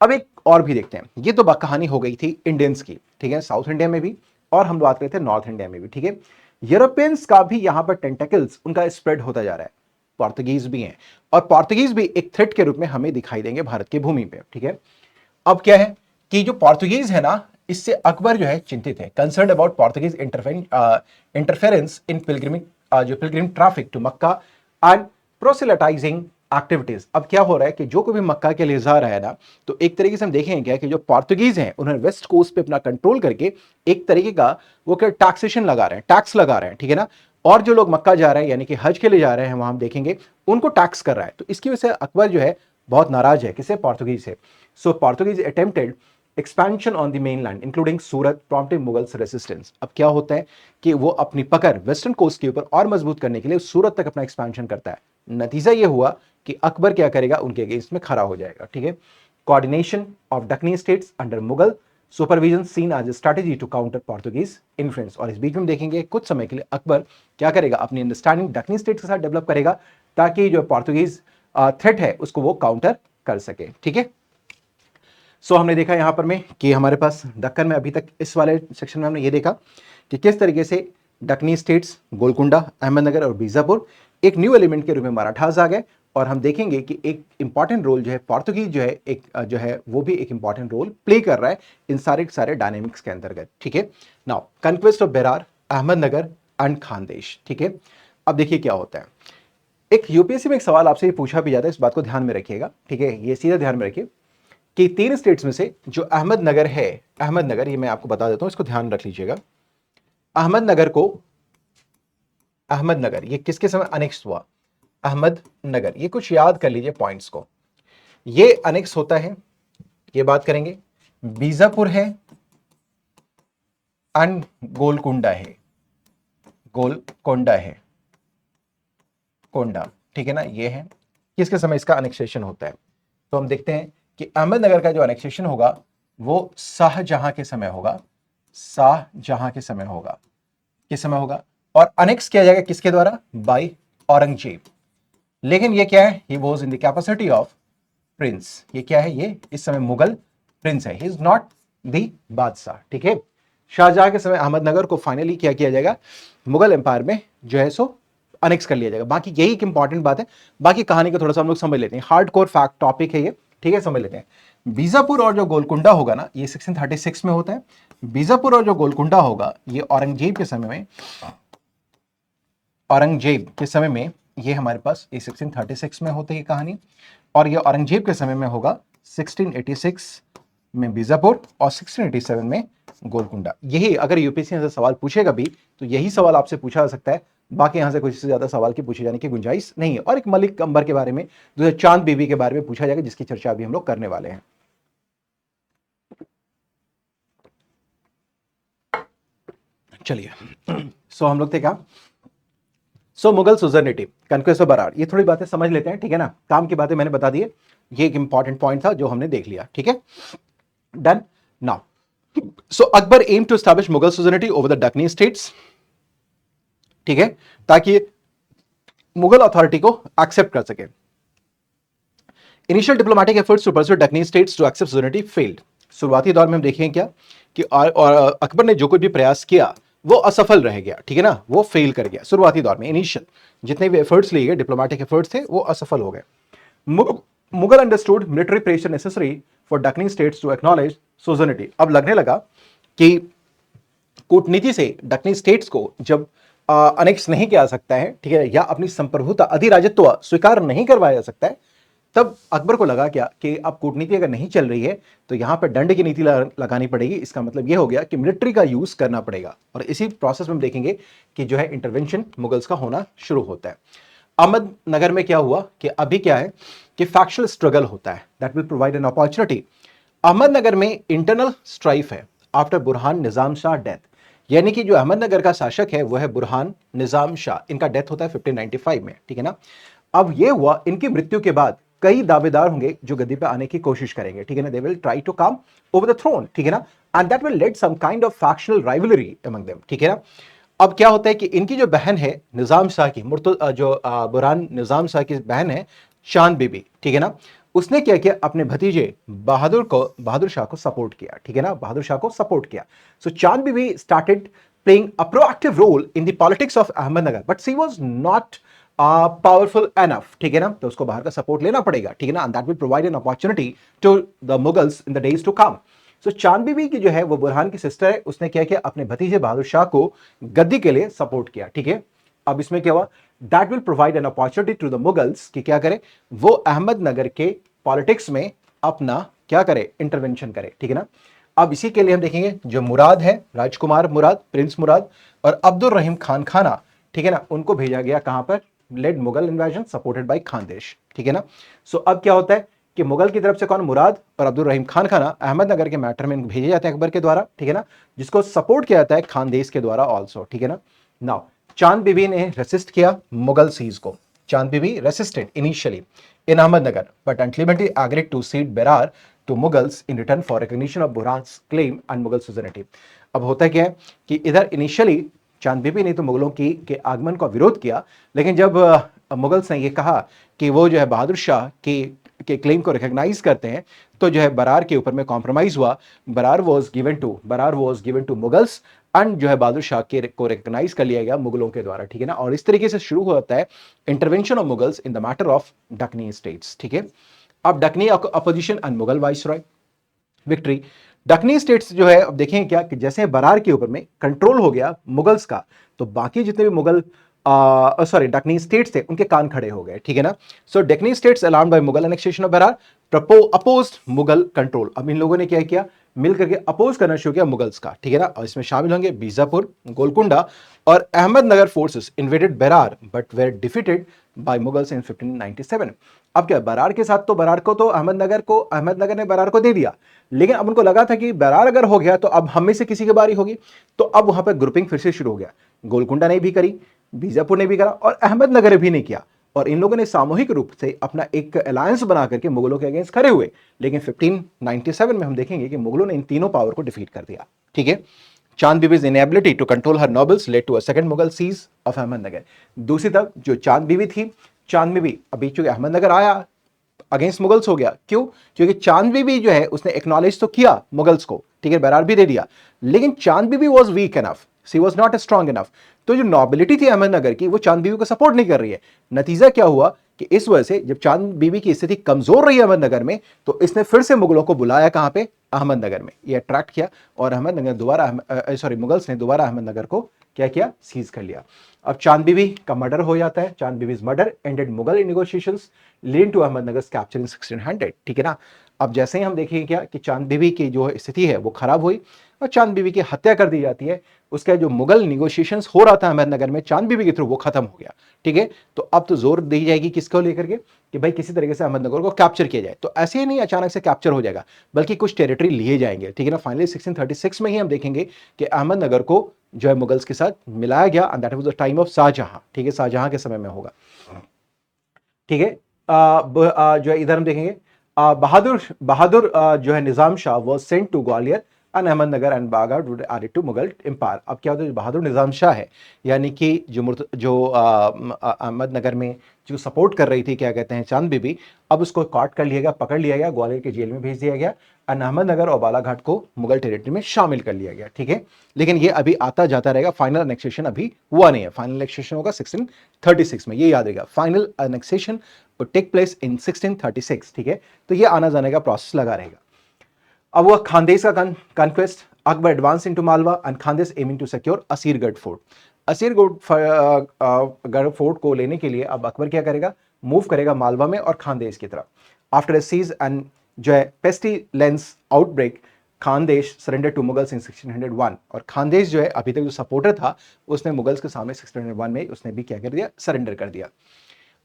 अब एक और भी देखते हैं, ये तो कहानी हो गई थी इंडियंस की, ठीक है, साउथ इंडिया में भी, और हम बात करते हैं नॉर्थ इंडिया में भी, ठीक है। यूरोपियंस का भी यहां पर टेंटेकल्स उनका स्प्रेड होता जा रहा है, पोर्तुगीज भी हैं, और पोर्तुगीज भी एक थ्रेट के रूप में हमें दिखाई देंगे भारत की भूमि पे, ठीक है। अब क्या है कि जो पोर्तुगीज है ना, इससे अकबर जो है चिंतित है, concern about Portuguese interference in pilgrim traffic to Mecca and proselytising activities. अब क्या हो रहा है कि जो कोई भी मक्का के लिए जा रहा है ना, तो एक तरीके से हम देखेंगे क्या कि जो पोर्तुगीज हैं उन्होंने वेस्ट कोस्ट पे अपना कंट्रोल करके एक तरीके का वो क्या टैक्सेशन लगा रहे हैं, टैक्स लगा रहे हैं, ठीक है ना, और जो लोग मक्का जा रहे हैं यानी कि हज के लिए जा रहे हैं वहां हम देखेंगे उनको टैक्स कर रहा है। तो इसकी वजह से अकबर जो है बहुत नाराज है, किसे, पोर्तुगीज से। So Portuguese attempted expansion on the mainland including Surat, prompting Mughals resistance. अब क्या होता है कि वो अपनी पकड़ वेस्टर्न कोस्ट के ऊपर और मजबूत करने के लिए सूरत तक अपना एक्सपेंशन करता है। नतीजा ये हुआ कि अकबर क्या करेगा, उनके अगेंस्ट में खड़ा हो जाएगा, ठीक है। Coordination of Deccani states under Mughal supervision seen as a strategy to counter Portuguese influence. और इस बीच में देखेंगे कुछ समय के लिए अकबर क्या करेगा, अपनी अंडरस्टैंडिंग दक्कनी स्टेट्स के साथ डेवलप करेगा ताकि जो पोर्तुगीज थ्रेट है उसको वो काउंटर कर सके, ठीक है। सो हमने देखा यहां पर में कि हमारे पास दक्कन में अभी तक इस वाले सेक्शन में हमने ये देखा कि किस तरीके से दक्कनी स्टेट्स, गोलकुंडा, अहमदनगर और बीजापुर एक न्यू एलिमेंट के रूप में मराठास आ गए, और हम देखेंगे कि एक इंपॉर्टेंट रोल जो है पोर्तुगीज जो है एक जो है वो भी एक इंपॉर्टेंट रोल प्ले कर रहा है इन सारे डायनेमिक्स के अंतर्गत, ठीक है। Now conquest of Berar, Ahmednagar and Khandesh, ठीक है। अब देखिए क्या होता है, एक यूपीएससी में एक सवाल आपसे ये पूछा भी जाता है, इस बात को ध्यान में रखिएगा, ठीक है, ये सीधा ध्यान में रखिए कि 3 स्टेट्स में से जो अहमदनगर है, अहमदनगर ये मैं आपको बता देता हूं, इसको ध्यान रख लीजिएगा। अहमदनगर ये किसके समय अनेक्स हुआ, अहमदनगर, ये कुछ याद कर लीजिए पॉइंट्स को। ये अनेक्स होता है, ये बात करेंगे, बीजापुर है एंड गोलकुंडा है, गोलकोंडा है, कोंडा, ठीक है ना, ये है किसके समय इसका अनेक्सेशन होता है। तो हम देखते हैं कि अहमदनगर का जो अनेक्सेशन होगा वो शाहजहां के समय होगा, शाहजहां के समय होगा, किस समय होगा, और अनेक्स किया जाएगा किसके द्वारा, बाय औरंगजेब। लेकिन ये क्या है, he was in the capacity of Prince, ये क्या है, ये इस समय मुगल प्रिंस है, ही इज नॉट द बादशाह, ठीक है। शाहजहां के समय अहमदनगर को फाइनली क्या किया जाएगा, मुगल एम्पायर में जो है सो अनेक्स कर लिया जाएगा। बाकी यही एक इंपॉर्टेंट बात है, बाकी कहानी को थोड़ा सा हम लोग समझ लेते हैं, हार्ड कोर फैक्ट टॉपिक है ये, ठीक है, समझ लेते हैं। बीजापुर और जो गोलकुंडा होगा ना, ये 1636 में होता है। बीजापुर और जो गोलकुंडा होगा ये औरंगजेब के समय में, औरंगजेब के समय में ये हमारे पास ये 1636 में होती है कहानी, और ये औरंगजेब के समय में होगा 1686 में बीजापुर और 1687 में गोलकुंडा। यही अगर यूपीएससी से सवाल पूछेगा भी तो यही सवाल आपसे पूछा जा सकता है, बाकी यहां से कुछ से ज्यादा सवाल की पूछे जाने की गुंजाइश नहीं है। और एक मलिक अंबर के बारे में, दूसरे चांद बीबी के बारे में पूछा जाएगा, जिसकी चर्चा अभी हम लोग करने वाले हैं। चलिए सो हम लोग थे क्या, मुगल सुजरनिटी, कन्क्वेस्ट ऑफ बरार, ये थोड़ी बातें समझ लेते हैं, ठीक है ना। काम की बातें मैंने बता दी है, ये एक इंपॉर्टेंट पॉइंट था जो हमने देख लिया, ठीक है, done. Now so Akbar aim to establish Mughal suzerainty over the Deccani states, ठीक है, ताकि मुगल अथॉरिटी को एक्सेप्ट कर सके। Initial diplomatic efforts to pursue Deccani states to accept suzerainty failed. शुरुआती दौर में हम देखेंगे क्या कि और अकबर ने जो कुछ भी प्रयास किया वो असफल रह गया, ठीक है ना, वो फेल कर गया। शुरुआती दौर में इनिशियल जितने भी एफर्ट्स लिए गए, डिप्लोमेटिक एफर्ट्स थे, वो असफल हो गए। Mughal understood military pressure necessary for Deccani states to acknowledge suzerainty. अब लगने लगा कि कूटनीति से डकनी स्टेट्स को जब अनेक्स नहीं किया जा सकता है, ठीक है, या अपनी संप्रभुता अधिराजत्व स्वीकार नहीं करवाया जा सकता है, तब अकबर को लगा क्या कि अब कूटनीति अगर नहीं चल रही है तो यहां पर दंड की नीति लगानी पड़ेगी। इसका मतलब यह हो गया कि मिलिट्री का यूज करना पड़ेगा। और इसी प्रोसेस में हम देखेंगे कि जो है इंटरवेंशन मुगल्स का होना शुरू होता है। अहमदनगर में क्या हुआ कि अभी क्या है कि फैक्शनल स्ट्रगल होता है, that will provide an opportunity. Ahmednagar में इंटरनल स्ट्राइफ है आफ्टर बुरहान निजाम शाह डेथ, यानी कि जो अहमदनगर का शासक है वो है बुरहान निजाम शाह, इनका डेथ होता है 1595 में, ठीक है ना। अब ये हुआ, इनकी मृत्यु के बाद कई दावेदार होंगे जो गद्दी पे आने की कोशिश करेंगे, ठीक है ना, they will try to come over the throne, ठीक है ना, and that will lead some kind of factional rivalry among them, ठीक है ना। अब क्या होता है कि इनकी जो बहन है निजाम शाह की, बुरहान निजाम शाह की बहन है चांद बीबी, ठीक है ना, उसने क्या किया, अपने भतीजे बहादुर शाह को सपोर्ट किया, ठीक है ना, बहादुर शाह को सपोर्ट किया। So Chand Bibi started playing a proactive role in the politics of Ahmednagar, but she was not powerful enough, ठीक है ना, तो उसको बाहर का सपोर्ट लेना पड़ेगा, ठीक है ना, and that will provide an opportunity to the Mughals in the days to come. So Chand Bibi की जो है वो बुरहान की सिस्टर है, उसने क्या किया, अपने भतीजे बहादुर शाह को गद्दी के लिए सपोर्ट किया, ठीक है। अब इसमें क्या हुआ, that will provide an opportunity to the Mughals कि क्या करे, वो अहमदनगर के पॉलिटिक्स में अपना क्या करे, इंटरवेंशन करे, ठीक है ना। अब इसी के लिए हम देखेंगे जो मुराद है, राजकुमार मुराद, प्रिंस मुराद और अब्दुल रहीम खान खाना, ठीक है ना, उनको भेजा गया कहां पर, led Mughal invasion supported by Khandesh, ठीक है ना। सो अब क्या होता है कि मुगल की तरफ से कौन, मुराद और अब्दुल रहीम खान खाना अहमदनगर के मैटर में भेजे जाते हैं अकबर के द्वारा, ठीक है ना, जिसको सपोर्ट किया जाता है खानदेश के द्वारा ऑल्सो, ठीक है ना। नाउ चांद बीबी ने रेसिस्ट किया मुगल सीज को। Chand Bibi resisted initially in Ahmednagar, but ultimately agreed to cede Berar to Mughals in return for recognition of Burhan's claim and Mughal suzerainty। अब होता क्या है कि इधर इनिशियली चांद बीबी ने तो मुगलों की के आगमन का विरोध किया, लेकिन जब मुगल्स ने ये कहा कि वो जो है बहादुर शाह के क्लेम को रिकॉग्नाइज करते हैं, तो जो है बरार के ऊपर में कॉम्प्रोमाइज हुआ। Berar was given to Mughals and जो है बहादुर शाह के को रिकॉग्नाइज कर लिया गया मुगलों के द्वारा, ठीक है ना। और इस तरीके से शुरू होता है intervention of Mughals in the matter of Deccani states, ठीक है। अब Deccani opposition and Mughal viceroy victory. Deccani states जो है, अब देखें क्या कि जैसे बरार के ऊपर में कंट्रोल हो गया मुगल्स का, तो बाकी जितने भी मुगल डकनी स्टेट्स थे उनके कान खड़े हो गए, ठीक है ना। So Deccani states alarmed by Mughal annexation of Berar opposed Mughal control. अब इन लोगों ने क्या किया, मिल करके अपोज करना शुरू किया मुगल्स का, ठीक है ना। और इसमें शामिल होंगे बीजापुर, गोलकुंडा और Ahmednagar forces invaded Berar but were defeated by Mughals in 1597। अब क्या, बरार के साथ तो बरार को तो अहमदनगर ने बरार को दे दिया, लेकिन अब उनको लगा था कि बरार अगर हो गया तो अब हम में से किसी की बारी होगी, तो अब वहां पर ग्रुपिंग फिर से शुरू हो गया। गोलकुंडा ने भी करी, बीजापुर ने भी करा और अहमदनगर भी नहीं किया, और इन लोगों ने सामूहिक रूप से अपना एक अलायंस बना करके मुगलों के अगेंस्ट खड़े हुए। लेकिन 1597 में हम देखेंगे कि मुगलों ने इन तीनों पावर को डिफीट कर दिया, ठीक है। Chand Bibi's inability to control her nobles led to a second Mughal siege of Ahmednagar. दूसरी तरफ जो चांद बीबी थी, चांद बीबी अभी चूंकि अहमदनगर आया अगेंस्ट मुगल्स हो गया, क्यों, क्योंकि चांद बीबी जो है उसने एक्नॉलेज तो किया मुगल्स को, ठीक है, बरार भी दे दिया, लेकिन Chand Bibi was weak enough, she was not strong enough. तो जो नॉबिलिटी थी अहमदनगर की वो चांद बीबी को सपोर्ट नहीं कर रही है। नतीजा क्या हुआ कि इस वजह से जब चांद बीबी की स्थिति कमजोर रही अहमदनगर में, तो इसने फिर से मुगलों को बुलाया कहां पे, अहमदनगर में, ये अट्रैक्ट किया और मुगल्स ने दोबारा अहमदनगर को क्या किया, सीज कर लिया। अब चांद बीबी का मर्डर हो जाता है। Chand Bibi's murder ended Mughal negotiations leading to Ahmednagar capture in 1600, ठीक है ना। अब जैसे ही हम देखेंगे क्या कि चांद बीबी की जो स्थिति है वो खराब हुई और चांद बीबी की हत्या कर दी जाती है। उसका जो मुगल निगोशिएशंस हो रहा था अहमदनगर में चांद बीबी के थ्रू, वो खत्म हो गया, ठीक है। तो अब तो जोर दी जाएगी किसको लेकर के कि भाई किसी तरीके से अहमदनगर को कैप्चर किया जाए। तो ऐसे ही नहीं अचानक से कैप्चर हो जाएगा, बल्कि कुछ टेरिटरी लिए जाएंगे, ठीक है ना। फाइनली 1636 में ही हम देखेंगे कि अहमदनगर को जो है मुगल्स के साथ मिलाया गया, and that was the time of Shah Jahan, ठीक है, शाहजहां के समय में होगा, ठीक है। जो है इधर हम देखेंगे बहादुर बहादुर जो है Nizam Shah was sent to Gwalior and Ahmednagar and बागा एडेड टू मुगल एम्पायर। अब क्या होता है, जो बहादुर निजाम शाह है, यानी कि जो अहमदनगर में जो सपोर्ट कर रही थी, क्या कहते हैं, चांद बीबी, अब उसको काट कर लिया गया, पकड़ लिया गया, ग्वालियर के जेल में भेज दिया गया और अहमदनगर और बालाघाट को मुगल टेरिटरी में शामिल कर लिया गया, ठीक है। लेकिन ये अभी आता जाता रहेगा, फाइनल अनेक्सेशन अभी हुआ नहीं है। फाइनल अनेक्सेशन होगा 1636 में, ये याद रहेगा। Final annexation take place in 1636, ठीक है। तो ये आना जाने का प्रोसेस लगा रहेगा। अब वह खानदेश का conquest, Akbar advance into Malwa and Khandesh aiming to secure Asirgarh fort. Asirgarh fort को लेने के लिए अब अकबर क्या करेगा, मूव करेगा मालवा में और खानदेश की तरफ। आफ्टर ए सीज एंड जो है pestilence outbreak, Khandesh surrender to Mughals in 1601। और खानदेश जो है अभी तक जो सपोर्टर था, उसने मुगल्स के सामने 1601 में उसने भी क्या कर दिया, सरेंडर कर दिया।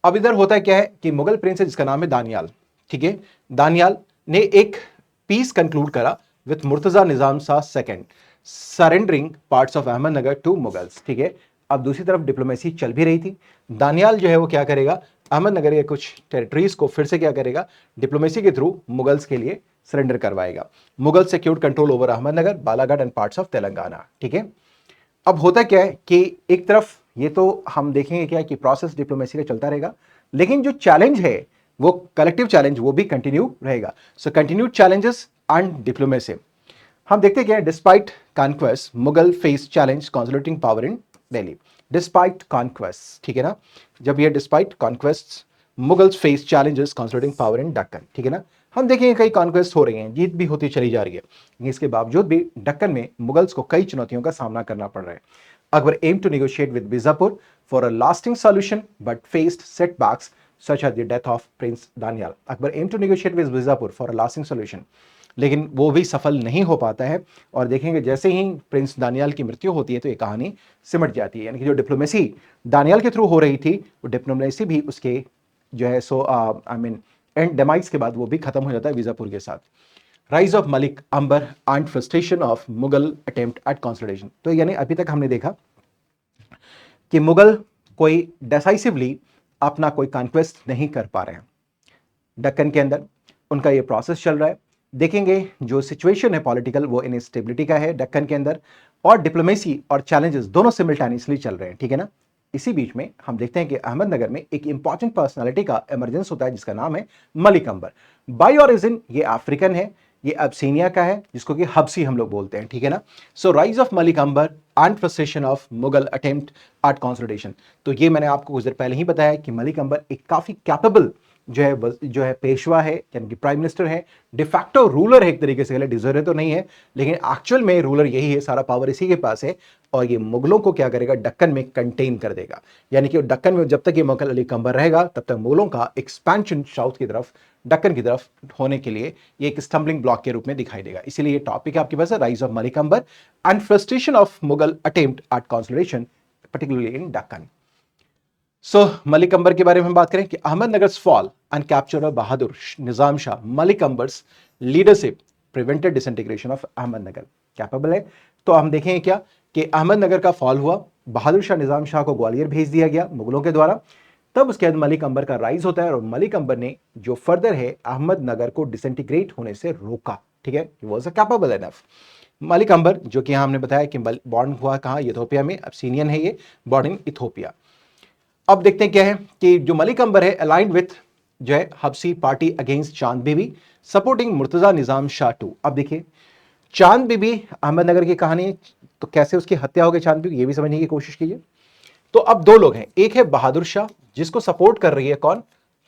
अब इधर होता क्या है कि मुगल प्रिंस है जिसका नाम है दानियाल, ठीक है। दानियाल ने एक पीस कंक्लूड करा with Murtaza Nizam Shah second, surrendering parts of Ahmednagar to Mughals, ठीक है। अब दूसरी तरफ डिप्लोमेसी चल भी रही थी। दानियाल जो है वो क्या करेगा, अहमदनगर के कुछ टेरिटरीज को फिर से क्या करेगा, डिप्लोमेसी के थ्रू मुगल्स के लिए सरेंडर करवाएगा। Mughal secured control over Ahmednagar, Balaghat and parts of Telangana, ठीक है। अब होता क्या है कि एक तरफ ये तो हम देखेंगे क्या कि प्रोसेस डिप्लोमेसी का चलता रहेगा, लेकिन जो चैलेंज है वो कलेक्टिव चैलेंज वो भी कंटिन्यू रहेगा। सो कंटिन्यूड चैलेंजेस एंड डिप्लोमेसी। हम देखते क्या है, despite conquest Mughal face challenge consolidating power in Delhi. Despite conquest, ठीक है ना। जब ये despite conquest Mughals face challenges consolidating power in Deccan, ठीक है ना। हम देखेंगे कई कॉन्क्वेस्ट हो रही हैं, जीत भी होती चली जा रही है, लेकिन इसके बावजूद भी दक्कन में मुगल्स को कई चुनौतियों का सामना करना पड़ रहा है। Akbar aimed to negotiate with Bijapur for a lasting solution but faced setbacks such as the death of Prince Daniel. Akbar aimed to negotiate with Bijapur for a lasting solution, लेकिन वो भी सफल नहीं हो पाता है। और देखेंगे जैसे ही प्रिंस दानियाल की मृत्यु होती है तो ये कहानी सिमट जाती है। यानी कि जो डिप्लोमेसी दानियाल के थ्रू हो रही थी, वो डिप्लोमेसी भी उसके जो है सो आई मीन एंड डेमाइस के बाद वो भी खत्म हो जाता है बीजापुर के साथ। Rise of Malik Ambar and frustration of Mughal attempt at consolidation. तो यानी अभी तक हमने देखा कि मुगल कोई डिसाइसिवली अपना कोई कॉन्क्वेस्ट नहीं कर पा रहे हैं दक्कन के अंदर, उनका ये प्रोसेस चल रहा है। देखेंगे जो सिचुएशन है पॉलिटिकल वो इनस्टेबिलिटी का है दक्कन के अंदर, और डिप्लोमेसी और चैलेंजेस दोनों सिमिल्टेनियसली चल रहे हैं, ठीक है ना। इसी बीच में हम देखते हैं कि अहमदनगर में एक इंपॉर्टेंट पर्सनालिटी का इमरजेंस होता है जिसका नाम है मलिक अंबर। बाय ओरिजिन ये अफ्रीकन है, ये अबसीनिया का है, जिसको कि हबसी हम लोग बोलते हैं, ठीक है ना। So rise of Malik Ambar and frustration of Mughal attempt at consolidation. तो ये मैंने आपको कुछ देर पहले ही बताया कि मलिक अंबर एक काफी कैपेबल जो है पेशवा है, यानी कि प्राइम मिनिस्टर है, डिफैक्टो रूलर है एक तरीके से, डिजर्व तो नहीं है लेकिन एक्चुअल में रूलर यही है, सारा पावर इसी के पास है। और ये मुगलों को क्या करेगा, दक्कन में कंटेन कर देगा। यानी कि दक्कन में जब तक ये मलिक अंबर रहेगा तब तक मुगलों का एक्सपेंशन साउथ की तरफ, दक्कन की तरफ होने के लिए ये एक स्टम्बलिंग ब्लॉक के रूप में दिखाई देगा। इसीलिए ये टॉपिक आपके पास है, rise of Malik Ambar and frustration of Mughal attempt at consolidation particularly in Deccan. So Malik Ambar के बारे में हम बात करें कि Ahmednagar fall and capture of Bahadur Nizam Shah, Malik Ambar's leadership prevented disintegration of Ahmednagar. Capable है। तो हम देखेंगे क्या कि अहमदनगर का फॉल हुआ, बहादुर शाह निजाम शाह को ग्वालियर भेज दिया गया मुगलों के द्वारा। तब उसके बाद मलिक अंबर का राइज होता है और मलिक अंबर ने जो फर्दर है अहमदनगर को डिसइंटीग्रेट होने से रोका, ठीक है। He was a capable enough. Malik Ambar जो कि हमने बताया कि बॉर्न हुआ कहाँ, इथोपिया में, अबसीनियन है ये, बॉर्न इन इथोपिया। अब देखते हैं क्या है कि जो मलिक अंबर है अलाइंड विथ जो है हबसी party against Chand Bibi supporting Murtaza Nizam Shah two. अब देखिए चांद बीबी अहमदनगर की कहानी, तो कैसे उसकी हत्या हो गई चांद बीबी, ये भी समझने की कोशिश कीजिए। तो अब दो लोग हैं, एक है बहादुर शाह जिसको सपोर्ट कर रही है कौन,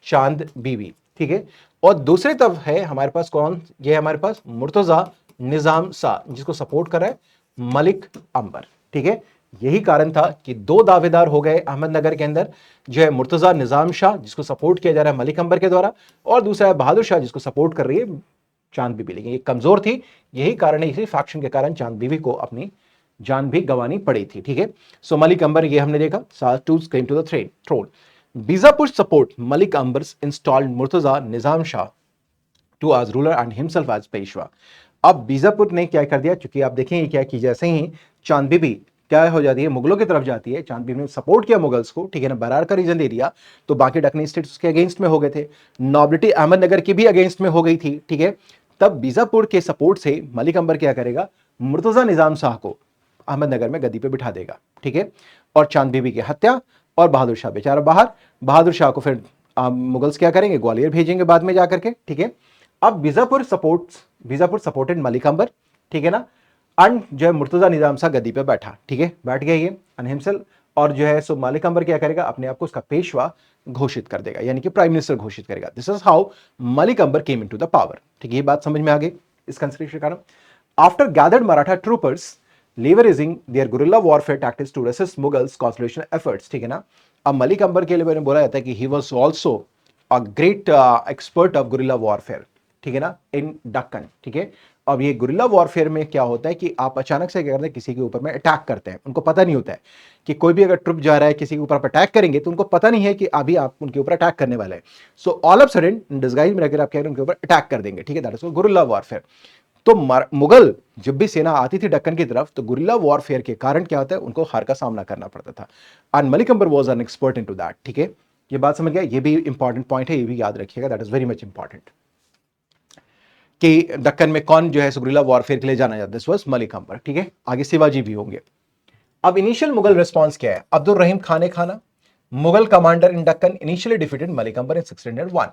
चांद बीबी, ठीक है। और दूसरी तरफ है हमारे पास कौन, ये हमारे पास मुर्तजा निजाम शाह जिसको सपोर्ट कर रहा है मलिक अंबर, ठीक है। यही कारण था कि दो दावेदार हो गए अहमदनगर के अंदर, जो है मुर्तजा निजाम शाह जिसको सपोर्ट किया जा रहा है मलिक अंबर के द्वारा, और दूसरा है बहादुर शाह जिसको सपोर्ट कर रही है चांद बीबी। लेकिन ये कमजोर थी, यही कारण है, इसी फैक्शन के कारण चांद बीबी को अपनी जान भी गंवानी पड़ी थी। ठीक है, सो मलिक अंबर ये हमने देखा, sought to claim to the throne. Bijapur support Malik Ambar installed Murtaza Nizam Shah two as ruler and himself as Peshwa. अब बीजापुर ने क्या कर दिया, चूंकि आप देखेंगे क्या कि जैसे ही चांद बीबी क्या हो जाती है, मुगलों की तरफ जाती है, चांद बीबी ने सपोर्ट किया मुगल्स को, ठीक है ना, बरार का रीजन दे दिया, तो बाकी डकनी स्टेट्स उसके अगेंस्ट में हो गए थे, नॉबिलिटी अहमदनगर की भी अगेंस्ट में हो गई थी। ठीक है, तब बीजापुर के सपोर्ट से मलिक अंबर क्या करेगा, मुर्तजा निजाम शाह को अहमदनगर में गद्दी पे बिठा देगा। ठीक है, और चांद बीबी की हत्या, और बहादुर शाह बेचारा बाहर, बहादुर शाह को फिर मुगल्स क्या करेंगे, ग्वालियर भेजेंगे बाद में जाकर के। ठीक है, अब बीजापुर सपोर्टेड मलिक अंबर, ठीक है ना, एंड जो है मुर्तजा निजाम शाह गद्दी पे बैठा। ठीक है, बैठ गया ये अनहिमसल, और जो है सो मलिक अंबर क्या करेगा, अपने आप को उसका पेशवा घोषित कर देगा, यानी कि प्राइम मिनिस्टर घोषित करेगा। This is how Malik Ambar came into the power. ठीक है, ये बात समझ में आ गई इस कंसिडरेशन के कारण। After gathered Maratha troopers leveraging their guerrilla warfare tactics to resist Mughals consolidation efforts, ठीक है ना। अब मलिक अंबर के लिए मैंने बोला जाता है कि he was also a great expert of guerrilla warfare, ठीक है ना, in Deccan। ठीक है, अब ये गुरिल्ला वॉरफेयर में क्या होता है कि आप अचानक से क्या करते हैं, किसी के ऊपर में अटैक करते हैं, उनको पता नहीं होता है कि कोई भी अगर ट्रुप जा रहा है किसी के ऊपर अटैक करेंगे तो उनको पता नहीं है कि अभी आप उनके ऊपर अटैक करने वाले हैं। So all of sudden disguise में रहकर आप कह रहे हैं उनके ऊपर अटैक कर देंगे। ठीक है, दैट इज गुरिल्ला वॉरफेयर। तो मुगल जब भी सेना आती थी दक्कन की तरफ, तो गुरिल्ला वॉरफेयर के कारण क्या होता है, उनको हार का सामना करना पड़ता था, and Malik Ambar was an expert into that. ठीक है, ये बात समझ गया, ये भी इंपॉर्टेंट पॉइंट है, ये भी याद रखिएगा, that is very much important कि दक्कन में कौन जो है गुरिल्ला वॉरफेयर के लिए जाना जाता है, दिस वाज मलिक अंबर। ठीक है, आगे शिवाजी भी होंगे। अब इनिशियल मुगल रिस्पॉन्स क्या है, Abdul Rahim Khane Khana Mughal commander in Deccan initially defeated Malik Ambar in 1601।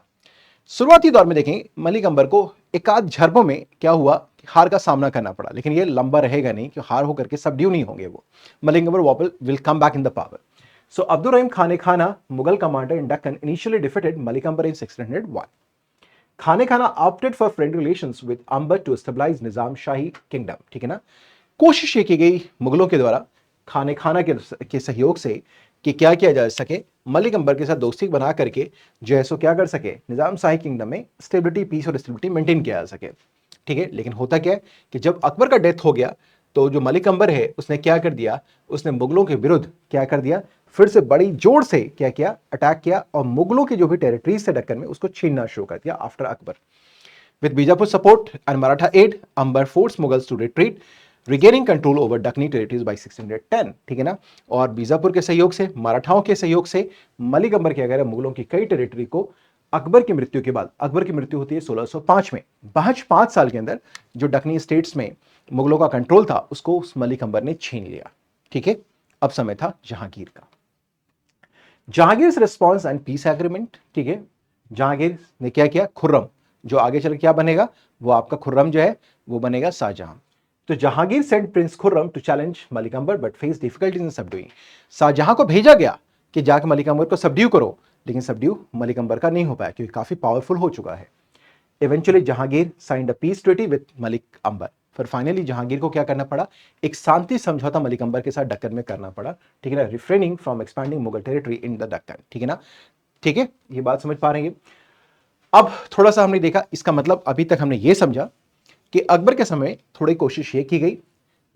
शुरुआती दौर में देखें मलिक अंबर को एक आध झड़पों में क्या हुआ, हार का सामना करना पड़ा, लेकिन ये लंबा रहेगा नहीं कि हार होकर के सबड्यू नहीं होंगे वो, मलिक अंबर वापस will come back in the power. So Abdul Rahim Khane Khana Mughal commander in Deccan initially defeated Malik Ambar in 1601। Khane Khana opted for friend relations with Ambar to stabilise Nizam Shahi kingdom. ठीक है ना, कोशिश ये की गई मुगलों के द्वारा खाने खाना के सहयोग से कि क्या किया जा सके, मलिक अंबर के साथ दोस्ती बना करके जो है सो क्या कर सके, निजाम शाही किंगडम में स्टेबिलिटी, पीस और स्टेबिलिटी मेंटेन किया जा सके। ठीक है, लेकिन होता क्या है कि जब अकबर का डेथ हो गया तो जो मलिक अंबर है उसने क्या कर दिया, उसने मुगलों के विरुद्ध क्या कर दिया, फिर से बड़ी जोर से क्या किया, अटैक किया, और मुगलों की जो भी टेरिटरीज थे दक्कन में उसको छीनना शुरू कर दिया after Akbar. With Bijapur support and Maratha aid, Ambar force Mughals to retreat regaining control over Deccani territories by 1610। ठीक है ना, और बीजापुर के सहयोग से, मराठाओं के सहयोग से मलिक अंबर क्या कह रहे, मुगलों की कई टेरिटरी को अकबर की मृत्यु के बाद, अकबर की मृत्यु होती है 1605 में, महज 5 साल के अंदर जो दक्कनी स्टेट्स में मुगलों का कंट्रोल था उसको उस मलिक अंबर ने छीन लिया। ठीक है, अब समय था जहांगीर का। Jahangir response and piece agreement. ठीक है, जहांगीर ने क्या किया, खुर्रम जो आगे चल क्या बनेगा, वो आपका खुर्रम जो है वो बनेगा शाहजहां। तो Jahangir sent prince Khurram to challenge Malik Ambar but face difficulties in subduing. Shah Jahan को भेजा गया कि जाकर मलिक अंबर को सबड्यू करो, लेकिन सबड्यू मलिक अंबर का नहीं हो पाया क्योंकि काफी पावरफुल हो चुका है। Eventually Jahangir signed a peace treaty with Malik Ambar. फिर फाइनली जहांगीर को क्या करना पड़ा, एक शांति समझौता मलिक अंबर के साथ दक्कन में करना पड़ा। ठीक है ना, refraining from expanding Mughal territory in the Deccan. ठीक है ना, ठीक है, ये बात समझ पा रहे हैं। अब थोड़ा सा हमने देखा, इसका मतलब अभी तक हमने ये समझा कि अकबर के समय थोड़ी कोशिश ये की गई,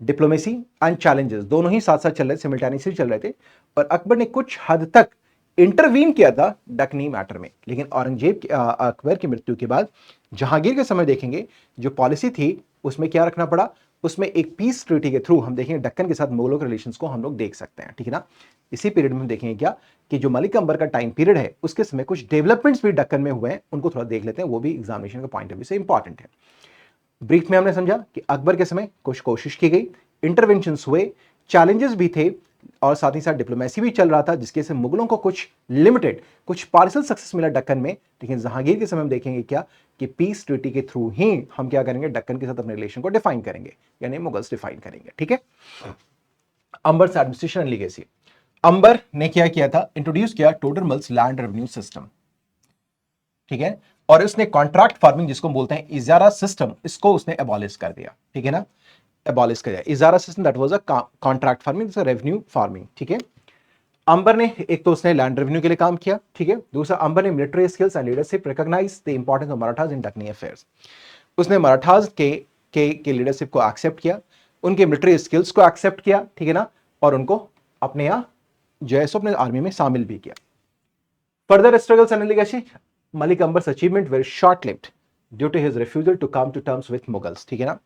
डिप्लोमेसी एंड चैलेंजेस दोनों ही साथ साथ चल रहे, सिमिल्टेनियसली चल रहे थे, और अकबर ने कुछ हद तक इंटरवीन किया था दक्कनी मैटर में। लेकिन औरंगजेब अकबर की मृत्यु के बाद जहांगीर के समय देखेंगे जो पॉलिसी थी उसमें क्या रखना पड़ा, उसमें एक पीस ट्रीटी के थ्रू हम देखेंगे दक्कन के साथ मुगलों के रिलेशंस को हम लोग देख सकते हैं। ठीक है ना, इसी पीरियड में हम देखेंगे क्या कि जो मलिक अंबर का टाइम पीरियड है उसके समय कुछ डेवलपमेंट्स भी दक्कन में हुए हैं, उनको थोड़ा देख लेते हैं, वो भी एग्जामिनेशन का पॉइंट ऑफ व्यू से इंपॉर्टेंट है। ब्रीफ में हमने समझा कि अकबर के समय कुछ कोशिश की गई, इंटरवेंशंस हुए, चैलेंजेस भी थे, और साथ ही साथ डिप्लोमेसी भी चल रहा था, जिसके से मुगलों को कुछ लिमिटेड, कुछ पार्सल सक्सेस मिला दक्कन में। लेकिन जहांगीर के समय में देखेंगे क्या कि पीस ट्रीटी के थ्रू ही हम क्या करेंगे, दक्कन के साथ अपने रिलेशन को डिफाइन करेंगे, यानी मुगल्स डिफाइन करेंगे। ठीक है, अंबर एडमिनिस्ट्रेशन एंड लीगेसी। अंबर ने क्या किया था, इंट्रोड्यूस किया टोडरमल्स लैंड रेवेन्यू सिस्टम। ठीक है, और उसने कॉन्ट्रैक्ट फार्मिंग जिसको बोलते हैं इजारा सिस्टम, इसको उसने एबॉलिश कर दिया। ठीक है ना, एबॉलिश किया जाए। इजारा system that was a contract farming, revenue farming, ठीक है। अंबर ने एक तो उसने लैंड रेवेन्यू के लिए काम किया, ठीक है। दूसरा, अंबर ने military skills and leadership recognise the importance of Marathas in Deccani affairs. उसने मराठास के लीडरशिप को एक्सेप्ट किया, उनके मिलिट्री स्किल्स को एक्सेप्ट किया, ठीक है ना, और उनको अपने यहाँ जो है सो अपने आर्मी में शामिल भी किया। Further struggles and legacy, Malik Ambar's achievement very short lived due to his refusal to come to terms with Mughals, ठीक है ना।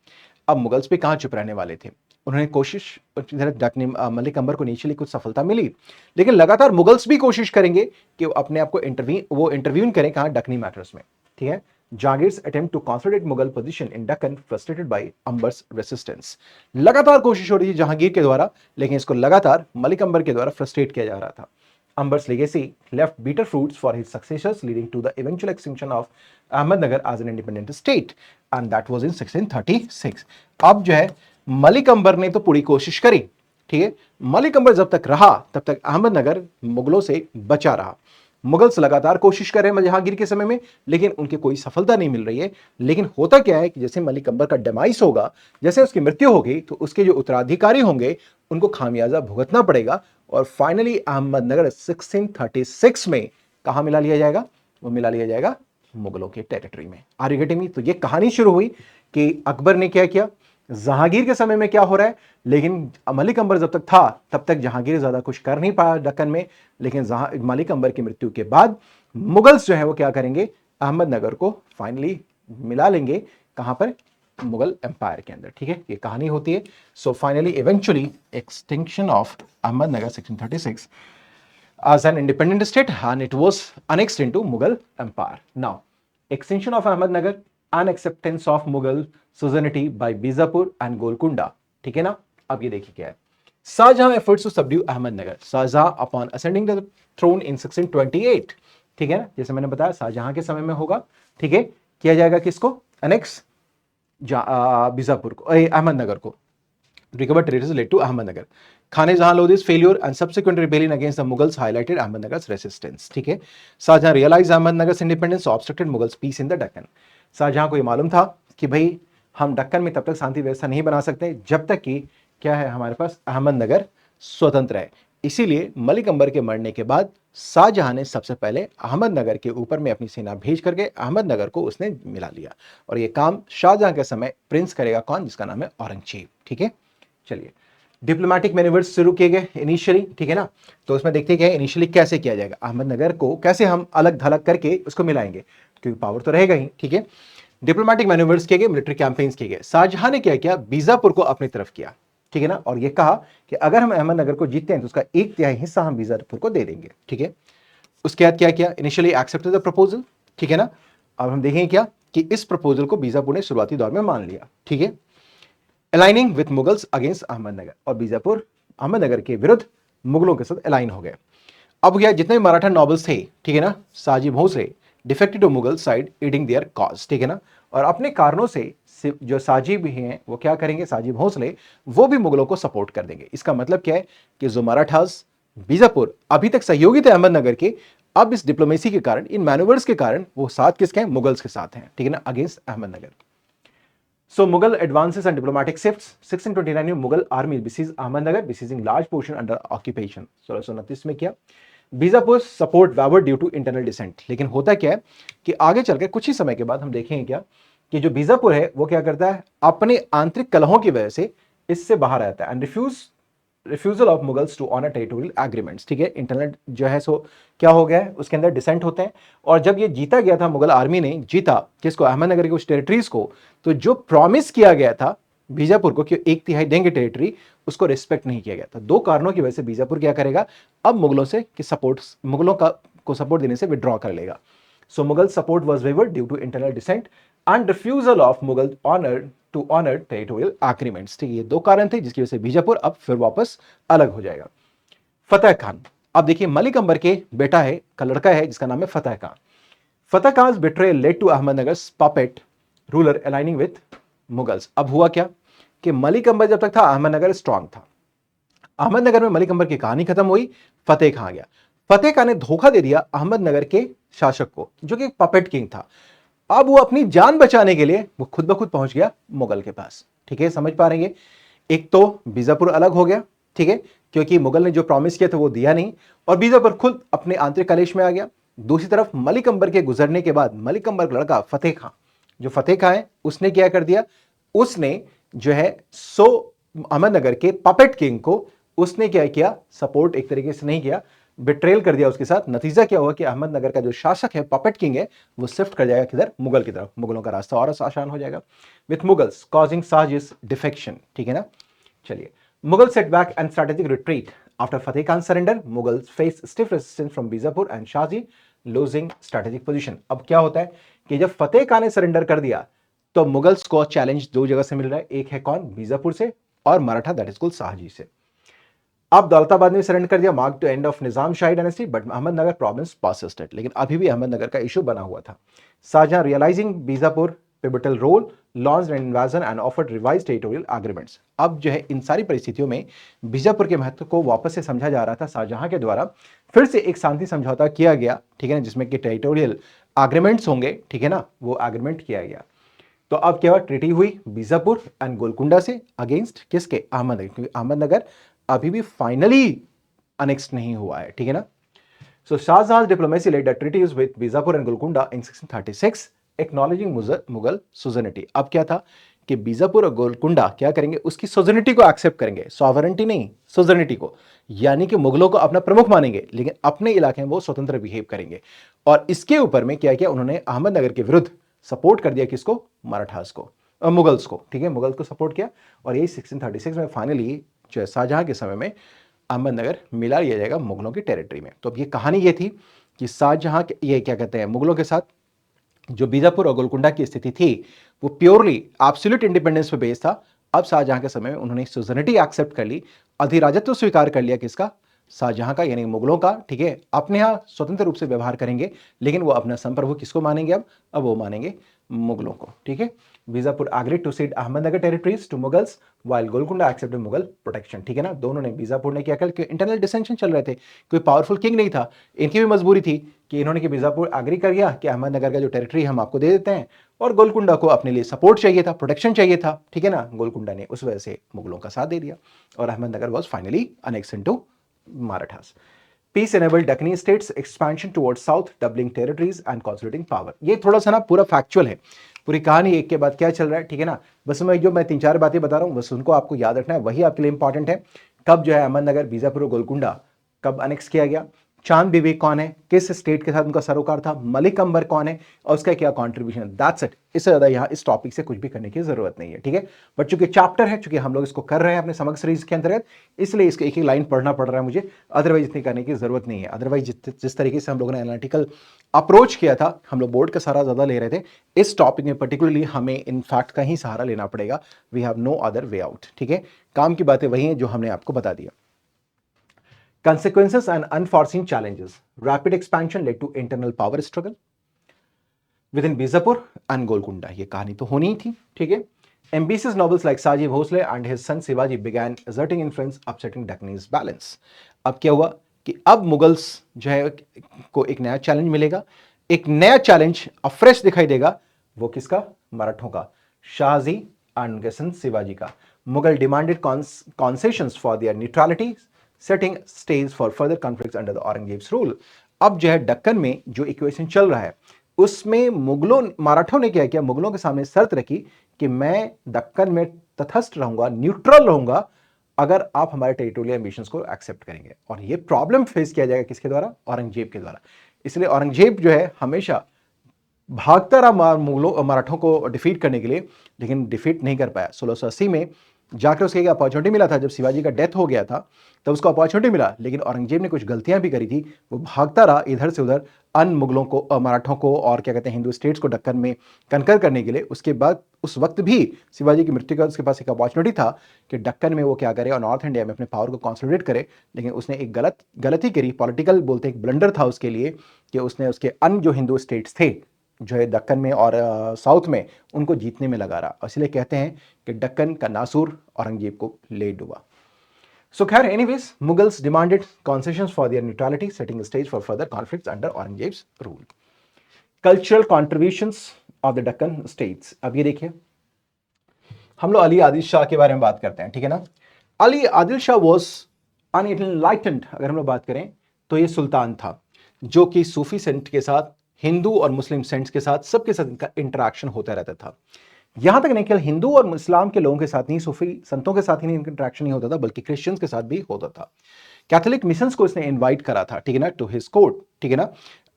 अब मुगल्स पे कहां चुप रहने वाले थे, उन्होंने कोशिश, मलिक अंबर को इनिशियली कुछ सफलता मिली, लेकिन लगातार मुगल्स भी कोशिश करेंगे कि वो अपने आप को इंटरव्यून करें कहां, डकनी मैटर्स में, ठीक है। Jahangir's attempt to consolidate Mughal position in Deccan frustrated by Ambar's resistance. लगातार कोशिश हो रही थी जहांगीर के द्वारा, लेकिन इसको लगातार मलिक अंबर के द्वारा फ्रस्ट्रेट किया जा रहा था। Amber's legacy left bitter fruits for his successors, leading to the eventual extinction of Ahmednagar as an independent state, and that was in 1636. अब जो है मलिक अंबर ने तो पूरी कोशिश करी, ठीक है। मलिक अंबर जब तक रहा तब तक अहमदनगर मुगलों से बचा रहा। मुगल्स लगातार कोशिश कर रहे हैं जहांगीर के समय में, लेकिन उनकी कोई सफलता नहीं मिल रही है। लेकिन होता क्या है कि जैसे मलिक अंबर का डेमाइस होगा, जैसे उसकी मृत्यु होगी, तो उसके जो उत्तराधिकारी होंगे उनको खामियाजा भुगतना पड़ेगा, और फाइनली अहमदनगर 1636 में कहां मिला लिया जाएगा, वो मिला लिया जाएगा मुगलों के टेरिटरी में। Are you getting me? तो ये कहानी शुरू हुई कि अकबर ने क्या किया, जहांगीर के समय में क्या हो रहा है, लेकिन मलिक अंबर जब तक था तब तक जहांगीर ज्यादा कुछ कर नहीं पाया दक्कन में, लेकिन मलिक अंबर की मृत्यु के बाद मुगल्स जो है वो क्या करेंगे, अहमदनगर को फाइनली मिला लेंगे कहां पर, मुगल एम्पायर के अंदर, ठीक है। ये कहानी होती है। So finally eventually extinction of Ahmednagar 1636 as an independent state, and it was annexed into Mughal Empire. Now, extinction of Ahmednagar and acceptance of Mughal suzerainty by Bijapur and Golconda, ठीक है ना। अब ये देखिए क्या है, Shahjahan efforts to subdue Ahmednagar, Shahjahan upon ascending the throne in 1628, ठीक है ना, जैसे मैंने बताया शाहजहां के समय में होगा, ठीक है। किया जाएगा किसको, अनेक्स बीजापुर को, अहमदनगर को। Recovered territories led to Ahmednagar. Khan-e-Jahan Lodi's failure and subsequent rebellion against the Mughals highlighted Ahmednagar's resistance. ठीक है, Shahjahan realized Ahmednagar's independence so obstructed Mughals peace in the Deccan. Shahjahan को ये मालूम था कि भाई हम दक्कन में तब तक शांति व्यवस्था नहीं बना सकते जब तक कि क्या है, हमारे पास अहमदनगर स्वतंत्र है। इसीलिए मलिक अंबर के मरने के बाद शाहजहां ने सबसे पहले अहमदनगर के ऊपर में अपनी सेना भेज करके अहमदनगर को उसने मिला लिया, और यह काम शाहजहां के समय प्रिंस करेगा कौन, जिसका नाम है औरंगजेब, ठीक है। चलिए, डिप्लोमेटिक मैन्यूवर्स शुरू किए गए इनिशियली, ठीक है ना। तो उसमें देखते हैं इनिशियली कैसे किया जाएगा, अहमदनगर को कैसे हम अलग थलग करके उसको मिलाएंगे, क्योंकि पावर तो रहेगा ही, ठीक है। डिप्लोमेटिक मैन्यूवर्स किए गए, मिलिट्री कैंपेन्स किए गए। शाहजहां ने क्या किया, बीजापुर को अपनी तरफ किया, ठीक है ना, और यह कहा कि अगर हम अहमदनगर को जीतते हैं तो उसका 1/3 हिस्सा हम बीजापुर को दे देंगे, ठीक है। उसके बाद क्या किया, इनिशियली एक्सेप्टेड द प्रपोजल, ठीक है ना। अब हम देखेंगे क्या कि इस प्रपोजल को बीजापुर ने शुरुआती दौर में मान लिया, ठीक है। Aligning with Mughals against Ahmednagar, और बीजापुर अहमदनगर के विरुद्ध मुगलों के साथ अलाइन हो गए। अब क्या, जितने भी मराठा नॉबल्स थे, ठीक है ना, Shahji Bhosale defected to Mughal side aiding their cause, ठीक है ना, और अपने कारणों से जो साजी भी हैं वो क्या करेंगे, साजी भोसले वो भी मुगलों को सपोर्ट कर देंगे। इसका मतलब क्या है कि जो मराठास बीजापुर अभी तक सहयोगी थे अहमदनगर के, अब इस डिप्लोमेसी के कारण, इन मैनूवर्स के कारण वो साथ किसके हैं, मुगल्स के साथ हैं, ठीक है ना, against Ahmednagar. So Mughal advances and diplomatic shifts. 1629 में Mughal army besieged Ahmednagar, besieging large portion under occupation. 1629 में क्या, Bijapur support wavered due to internal dissent. लेकिन होता क्या है कि आगे चलकर कुछ ही समय के बाद हम देखेंगे क्या कि जो बीजापुर है वो क्या करता है, अपने आंतरिक कलहों की वजह से इससे बाहर आता है, and refusal of Mughals to honour territorial agreements, ठीक है। इंटरनल जो है सो क्या हो गया है, उसके अंदर डिसेंट होते हैं। और जब ये जीता गया था, मुगल आर्मी ने जीता किसको, अहमदनगर के कुछ टेरिटरीज को, तो जो प्रॉमिस किया गया था बीजापुर को कि 1/3 देंगे टेरिटरी, उसको रिस्पेक्ट नहीं किया गया था। दो कारणों की वजह से बीजापुर क्या करेगा, अब मुगलों से कि सपोर्ट, मुगलों को सपोर्ट देने से विड्रॉ कर लेगा। So Mughal support was wavered due to internal dissent and refusal of Mughal to honour territorial agreements, ठीक है। ये दो कारण थे जिसकी वजह से बीजापुर अब फिर वापस अलग हो जाएगा। फतेह खान, अब देखिए मलिक अंबर के बेटा है, का लड़का है जिसका नाम है Fateh Khan. Fateh Khan betrayal led to Ahmednagar puppet ruler aligning with Mughals. अब हुआ क्या कि मलिक अंबर जब तक था अहमदनगर स्ट्रांग था, अहमदनगर में मलिक अंबर की कहानी खत्म हुई, फतेह खान आ गया। फतेह खान ने धोखा दे दिया अहमदनगर के शासक को जो कि पपेट किंग था। अब वो अपनी जान बचाने के लिए वो खुद ब खुद पहुंच गया मुगल के पास, ठीक है, समझ पा रहे हैं? एक तो बीजापुर अलग हो गया, ठीक है, क्योंकि मुगल ने जो प्रॉमिस किया था वो दिया नहीं और बीजापुर खुद अपने आंतरिक कलेश में आ गया। दूसरी तरफ मलिक अंबर के गुजरने के बाद मलिक अंबर का लड़का फतेह खां, जो फतेह खां है, उसने क्या कर दिया, उसने जो है अहमदनगर के पपेट किंग को उसने क्या किया, सपोर्ट एक तरीके से नहीं किया, बिट्रेल कर दिया उसके साथ। नतीजा क्या हुआ कि अहमदनगर का जो शासक है, पपेट किंग है, वो शिफ्ट कर जाएगा किधर, मुगल की तरफ। मुगलों का रास्ता और आसान हो जाएगा विथ मुगल्स कॉजिंग साजिश डिफेक्शन, ठीक है ना। चलिए, Mughal setback and strategic retreat after Fateh Khan surrender, Mughals face stiff resistance from Bijapur and Shahji losing strategic position. अब क्या होता है कि जब फतेह खान ने सरेंडर कर दिया तो मुगल्स को चैलेंज दो जगह से मिल रहा है, एक है कौन, बीजापुर से, और Maratha that is called Shahji से। अब दौलताबाद ने सरेंडर कर दिया, mark to end of Nizam Shahi dynasty, but Ahmednagar problems persisted, लेकिन अभी भी अहमदनगर का इशू बना हुआ था। Shahjahan realising Bijapur pivotal role launch an invasion and offered revise territorial agreements. अब जो है इन सारी परिस्थितियों में बीजापुर के महत्व को वापस से समझा जा रहा था शाहजहां के द्वारा, फिर से एक शांति समझौता किया गया, ठीक है ना, जिसमें कि टेरिटोरियल एग्रीमेंट्स होंगे, ठीक है ना, वो एग्रीमेंट किया गया। तो अब क्या हुआ, ट्रीटी हुई बीजापुर एंड गोलकुंडा से अगेंस्ट किसके, अहमदनगर, क्योंकि अहमदनगर अभी भी फाइनली अनेक्स नहीं हुआ है, ठीक है ना। So Shahjahan diplomacy led the treaties with Bijapur and Golconda in 1636 acknowledging Mughal suzerainty. अब क्या था कि बीजापुर और गोलकुंडा क्या करेंगे, उसकी सोजनिटी को एक्सेप्ट करेंगे, सॉवरेंटी नहीं, सोजनिटी को, यानी कि मुगलों को अपना प्रमुख मानेंगे लेकिन अपने इलाके में वो स्वतंत्र बिहेव करेंगे। और इसके ऊपर में क्या किया उन्होंने, अहमदनगर के विरुद्ध सपोर्ट कर दिया किसको, मराठास को, मुगल्स को, ठीक है, मुगल्स को सपोर्ट किया। और यही 1636 में फाइनली जो शाहजहां के समय में अहमदनगर मिला लिया जाएगा मुगलों की टेरिटरी में। तो अब ये कहानी ये थी कि शाहजहां ये क्या कहते हैं, मुगलों के साथ जो बीजापुर और गोलकुंडा की स्थिति थी वो प्योरली एब्सोल्यूट इंडिपेंडेंस पे बेस्ड था। अब शाहजहां के समय में उन्होंने सुजनिटी एक्सेप्ट कर ली, अधिराजत्व स्वीकार कर लिया किसका, शाहजहां का, यानी मुगलों का, ठीक है। अपने यहां स्वतंत्र रूप से व्यवहार करेंगे लेकिन वो अपना संप्रभु किसको मानेंगे, अब वो मानेंगे मुगलों को, ठीक है। Bijapur agreed to cede Ahmednagar territories to Mughals while Golconda accepted Mughal protection, ठीक है ना। दोनों ने, बीजापुर ने क्या कर, इंटरनल डिसेंशन चल रहे थे, कोई पावरफुल किंग नहीं था, इनकी भी मजबूरी थी कि इन्होंने कि बीजापुर एग्री कर गया कि अहमदनगर का जो टेरिटरी हम आपको दे देते हैं, और गोलकुंडा को अपने लिए सपोर्ट चाहिए था, प्रोटेक्शन चाहिए था, ठीक है ना। गोलकुंडा ने उस वजह से मुगलों का साथ दे दिया और Ahmednagar was finally annex into Marathas. Peace enabled Dakkani states expansion towards south, doubling territories and consolidating power। ये थोड़ा सा ना पूरा फैक्चुअल है, पूरी कहानी एक के बाद क्या चल रहा है, ठीक है ना। बस मैं तीन चार बातें बता रहा हूँ, बस उनको आपको याद रखना है, वही आपके लिए इंपॉर्टेंट है। कब जो है अहमदनगर, बीजापुर और गोलकुंडा कब अनेक्स किया गया, चांद बीबी कौन है, किस स्टेट के साथ उनका सरोकार था, मलिक अंबर कौन है और उसका क्या कॉन्ट्रीब्यूशन, दैट्स इट। इससे ज्यादा यहाँ इस टॉपिक से कुछ भी करने की जरूरत नहीं है, ठीक है। बट चूंकि चैप्टर है, चूंकि हम लोग इसको कर रहे हैं अपने समग्र सीरीज के अंतर्गत, इसलिए इसके एक ही लाइन पढ़ना पड़ रहा है मुझे, अदरवाइज इतनी करने की जरूरत नहीं है। अदरवाइज जिस तरीके से हम लोगों ने एनालिटिकल अप्रोच किया था, हम लोग बोर्ड का सहारा ज्यादा ले रहे थे, इस टॉपिक में पर्टिकुलरली हमें इन फैक्ट का ही सहारा लेना पड़ेगा। We have no other way out, ठीक है। काम की बातें वही हैं जो हमने आपको बता दिया। Consequences and unforeseen challenges. Rapid expansion led to internal power struggle within Bijapur and Golconda. ये कहानी तो होनी ही थी, ठीक है। Ambitious nobles like Saji Bhosle and his son Shivaji began exerting influence, upsetting Dakkani's balance. अब क्या हुआ कि अब मुगल्स जो है को एक नया चैलेंज मिलेगा, एक नया चैलेंज अफ्रेश दिखाई देगा, वो किसका, मराठों का, शाहजी एंड उनके सन शिवाजी का। Mughal demanded concessions for their neutrality, setting stage for further conflicts under the Aurangzeb's rule. अब जो है दक्कन में जो इक्वेशन चल रहा है उसमें मुगलों, मराठों ने क्या किया, मुगलों के सामने शर्त रखी कि मैं दक्कन में तटस्थ रहूंगा, न्यूट्रल रहूंगा, अगर आप हमारे टेरिटोरियल एम्बिशंस को एक्सेप्ट करेंगे। और ये प्रॉब्लम फेस किया जाएगा किसके द्वारा, औरंगजेब के द्वारा। इसलिए औरंगजेब जो है हमेशा भागता रहा मुगलों मराठों को डिफीट करने के लिए, लेकिन डिफीट नहीं कर पाया। 1680 में जाकर उसके एक अपॉर्चुनिटी मिला था, जब शिवाजी का डेथ हो गया था तब उसको अपॉर्चुनिटी मिला, लेकिन औरंगजेब ने कुछ गलतियां भी करी थी, वो भागता रहा इधर से उधर अन्य मुगलों को, मराठों को और क्या कहते हैं हिंदू स्टेट्स को दक्कन में कनकर करने के लिए। उसके बाद उस वक्त भी शिवाजी की मृत्यु के बाद उसके पास एक अपॉर्चुनिटी था कि दक्कन में वो क्या करे और नॉर्थ इंडिया में अपने पावर को कॉन्सोलिडेट करे, लेकिन उसने एक गलती करी, पॉलिटिकल बोलते एक ब्लंडर था उसके लिए, कि उसने उसके अन्य जो हिंदू स्टेट्स थे जो है दक्कन में और साउथ में, उनको जीतने में लगा रहा। इसलिए कहते हैं कि दक्कन का नासूर औरंगजेब को ले डूबा। सो खैर, anyways, Mughals demanded concessions for their neutrality, setting stage for further conflicts under Aurangzeb's rule. Cultural contributions of the Deccan states. अब ये देखिए, हम लोग अली आदिल शाह के बारे में बात करते हैं, ठीक है ना। अली आदिल शाह वॉज अनएनलाइटेंड, अगर हम लोग बात करें तो ये सुल्तान था जो कि सूफी सेंट के साथ, हिंदू और मुस्लिम सेंट्स के साथ, सबके साथ इनका इंटरेक्शन होता रहता था। यहां तक नहीं केवल हिंदू और इस्लाम के लोगों के साथ नहीं, सूफी संतों के साथ ही नहीं इनका इंटरेक्शन नहीं होता था, बल्कि क्रिश्चियंस के साथ भी होता था। कैथोलिक मिशंस को इसने इनवाइट करा था, ठीक है ना, टू हिज कोर्ट, ठीक है ना,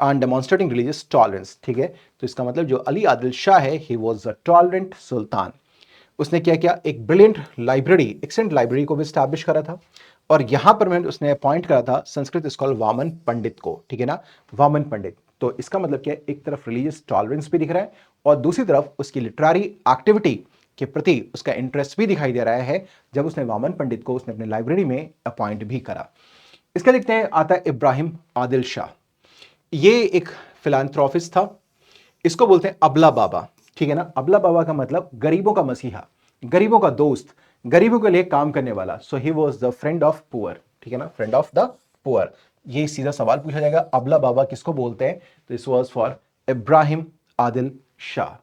एंड डेमोन्स्ट्रेटिंग रिलीजियस टॉलरेंस, ठीक है। तो इसका मतलब जो अली आदिल शाह है, ही वाज अ टॉलरेंट सुल्तान। उसने क्या किया, एक ब्रिलियंट लाइब्रेरी, एक्सेलेंट लाइब्रेरी को भी स्टैब्लिश करा था, और यहां पर मैं उसने अपॉइंट करा था संस्कृत स्कॉलर वामन पंडित को, ठीक है ना, वामन पंडित। तो इसका मतलब क्या है, एक तरफ रिलीजियस टॉलरेंस भी दिख रहा है और दूसरी तरफ उसकी लिटरेरी एक्टिविटी के प्रति उसका इंटरेस्ट भी दिखाई दे रहा है, जब उसने वामन पंडित को उसने अपने लाइब्रेरी में अपॉइंट भी करा। इसका देखते हैं, आता है इब्राहिम आदिल शाह। ये एक फिलांथ्रोपिस्ट था, इसको बोलते हैं अबला बाबा, ठीक है ना। अबला बाबा का मतलब गरीबों का मसीहा, गरीबों का दोस्त, गरीबों के लिए काम करने वाला। So he was the friend of poor, ठीक है ना, फ्रेंड ऑफ द पुअर। ये सीधा सवाल पूछा जाएगा, अबला बाबा किसको बोलते हैं, तो this was for Ibrahim Adil Shah.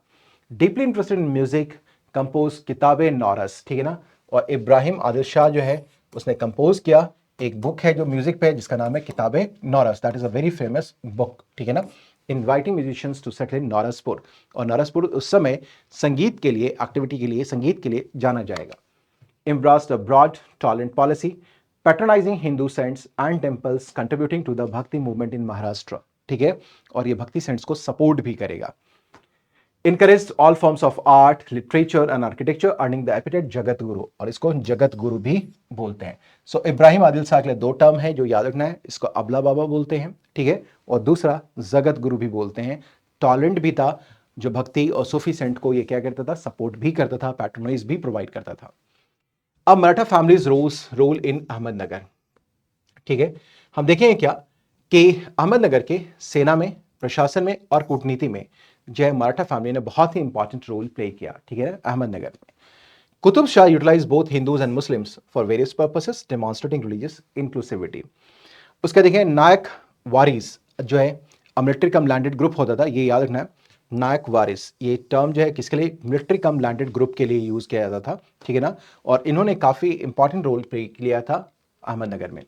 Deeply interested in music, compose किताबे नौरस, ठीक है ना। और इब्राहिम आदिल शाह जो है उसने कंपोज किया एक बुक है जो म्यूजिक पे है, जिसका नाम है Kitabe Nauras. That is a very famous book, ठीक है ना, inviting musicians to settle in Nauraspur. और नौरसपुर उस समय संगीत के लिए, एक्टिविटी के लिए, संगीत के लिए जाना जाएगा। embraced a broad tolerant policy, patronizing Hindu saints and temples, contributing to the Bhakti movement in Maharashtra, ठीक है। और ये भक्ति सेंट्स को सपोर्ट भी करेगा। encouraged all forms of art, literature and architecture, earning the epithet Jagat Guru, और इसको जगत गुरु भी बोलते हैं। सो इब्राहिम आदिल शाह के लिए दो टर्म है जो याद रखना है, इसको अबला बाबा बोलते हैं, ठीक है, और दूसरा जगत गुरु भी बोलते हैं। टॉलरेंट भी था, जो भक्ति और सूफी सेंट को ये क्या करता था, सपोर्ट भी करता था, पैट्रोनाइज भी प्रोवाइड करता था। अब Maratha families role in Ahmednagar, ठीक है। हम देखेंगे क्या कि अहमदनगर के सेना में, प्रशासन में और कूटनीति में जो है मराठा फैमिली ने बहुत ही इंपॉर्टेंट रोल प्ले किया, ठीक है, अहमदनगर में। Qutub Shah utilise both Hindus and Muslims for various purposes, demonstrating religious inclusivity. उसका देखें, नायक वारिस जो है मिलिट्री कम लैंडेड ग्रुप होता था, ये याद रखना है। नायक वारिस ये टर्म जो है किसके लिए, मिलिट्री कम लैंडेड ग्रुप के लिए यूज किया जाता था, ठीक है ना। और इन्होंने काफी इंपॉर्टेंट रोल प्ले किया था अहमदनगर में।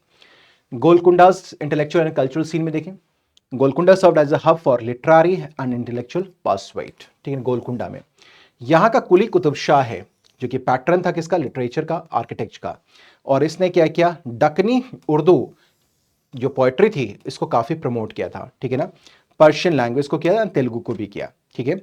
Golconda's intellectual and cultural scene में देखें, Golconda served as a hub for literary and intellectual pursuit, ठीक है। गोलकुंडा में यहाँ का कुली कुतुब शाह है, जो कि पैटर्न था किसका, लिटरेचर का, आर्किटेक्चर का। और इसने क्या किया, दक्कनी उर्दू जो पोएट्री थी इसको काफी प्रमोट किया था, ठीक है ना। पर्शियन लैंग्वेज को किया, तेलुगु को भी किया, ठीक है।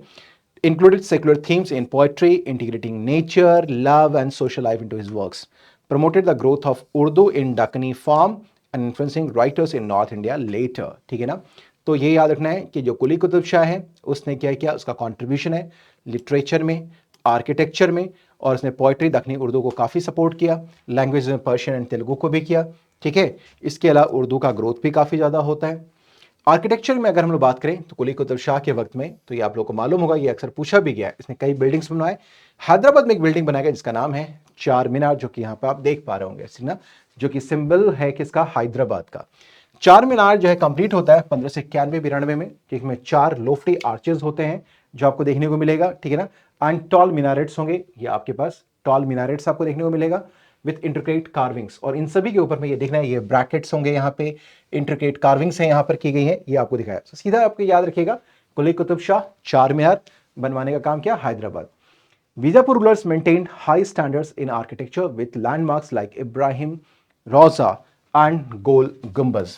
Included secular themes in poetry, integrating nature, love and social life into his works, promoted the growth of Urdu in Deccani form and influencing writers in north India letter, ठीक है ना। तो ये याद रखना है कि जो कुली कुतुब शाह है उसने क्या किया, उसका कॉन्ट्रीब्यूशन है लिटरेचर में, आर्किटेक्चर में, और उसने पोइट्री दक्कनी उर्दू को काफ़ी सपोर्ट किया, लैंग्वेज में पर्शियन एंड तेलुगु को भी किया, ठीक है। इसके अलावा उर्दू का ग्रोथ भी काफ़ी ज़्यादा होता है। आर्किटेक्चर में अगर हम लोग बात करें तो कुली कुतुब शाह के वक्त में, तो ये आप लोग को मालूम होगा, ये अक्सर पूछा भी गया है, इसने कई बिल्डिंग्स बनवाए। हैदराबाद में एक बिल्डिंग बनाया गया जिसका नाम है चार मीनार, जो कि यहाँ पे आप देख पा रहे होंगे ना, जो कि सिंबल है किसका, हैदराबाद का। चार मीनार जो है कंप्लीट होता है 1591-92 में, जिसमें चार लोफ्टी आर्चेस होते हैं जो आपको देखने को मिलेगा, ठीक है ना। एंड टॉल मिनारेट्स होंगे, ये आपके पास टॉल मिनारेट्स आपको देखने को मिलेगा विथ इंट्रिकेट कार्विंग्स, और इन सभी के ऊपर में ये देखना है, ये ब्रैकेट्स होंगे यहाँ पे, इंट्रिकेट कार्विंग्स है यहाँ पर की गई है, ये आपको दिखाया। तो सीधा आपको याद रखिएगा, कुली कुतुब शाह चार मीनार बनवाने का काम किया Hyderabad. Vijapur rulers maintained high standards in architecture with landmarks like Ibrahim Roza and Gol Gumbaz.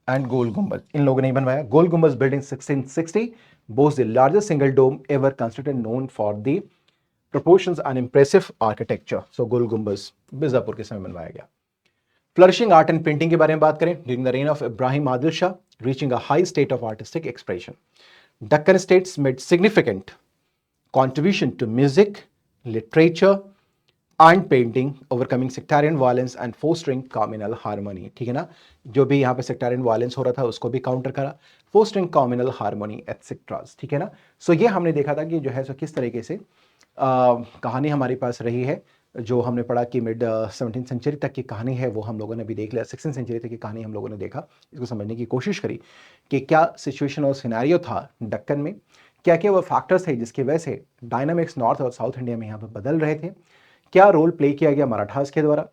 इन लोगों ने बनवाया। गोल गुम्बज building 1660 boasts the largest single dome ever constructed, known for the proportions and impressive architecture. So गोल गुम्बज बीजापुर के समय बनवाया गया। Flourishing art and painting के बारे में बात करें, during the rain of Ibrahim Adil Shah, reaching a high state of artistic expression, Deccan states made significant contribution to music, literature and painting, overcoming sectarian violence and fostering communal harmony, ठीक है ना। जो भी यहाँ पे sectarian violence हो रहा था उसको भी काउंटर करा, fostering communal harmony etc, ठीक है ना। सो ये हमने देखा था कि जो है सो किस तरीके से कहानी हमारे पास रही है, जो हमने पढ़ा कि मिड 17th सेंचुरी तक की कहानी है वो हम लोगों ने भी देख लिया, 16th सेंचुरी तक की कहानी हम लोगों ने देखा, इसको समझने की कोशिश करी कि क्या सिचुएशन और सिनेरियो था दक्कन में, क्या क्या वो फैक्टर्स थे जिसकी वजह से डायनामिक्स नॉर्थ और साउथ इंडिया में यहाँ पर बदल रहे थे, क्या रोल प्ले किया गया मराठास के द्वारा,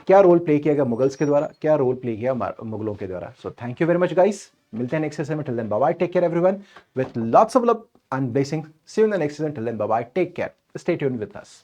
क्या रोल प्ले किया गया मुगल्स के द्वारा, क्या रोल प्ले किया मुगलों के द्वारा। So thank you very much guys, मिलते हैं नेक्स्ट सेशन में। Till then bye bye, take care everyone, with lots of love and blessing. See you in the next session. Till then bye bye, take care, stay tuned with us.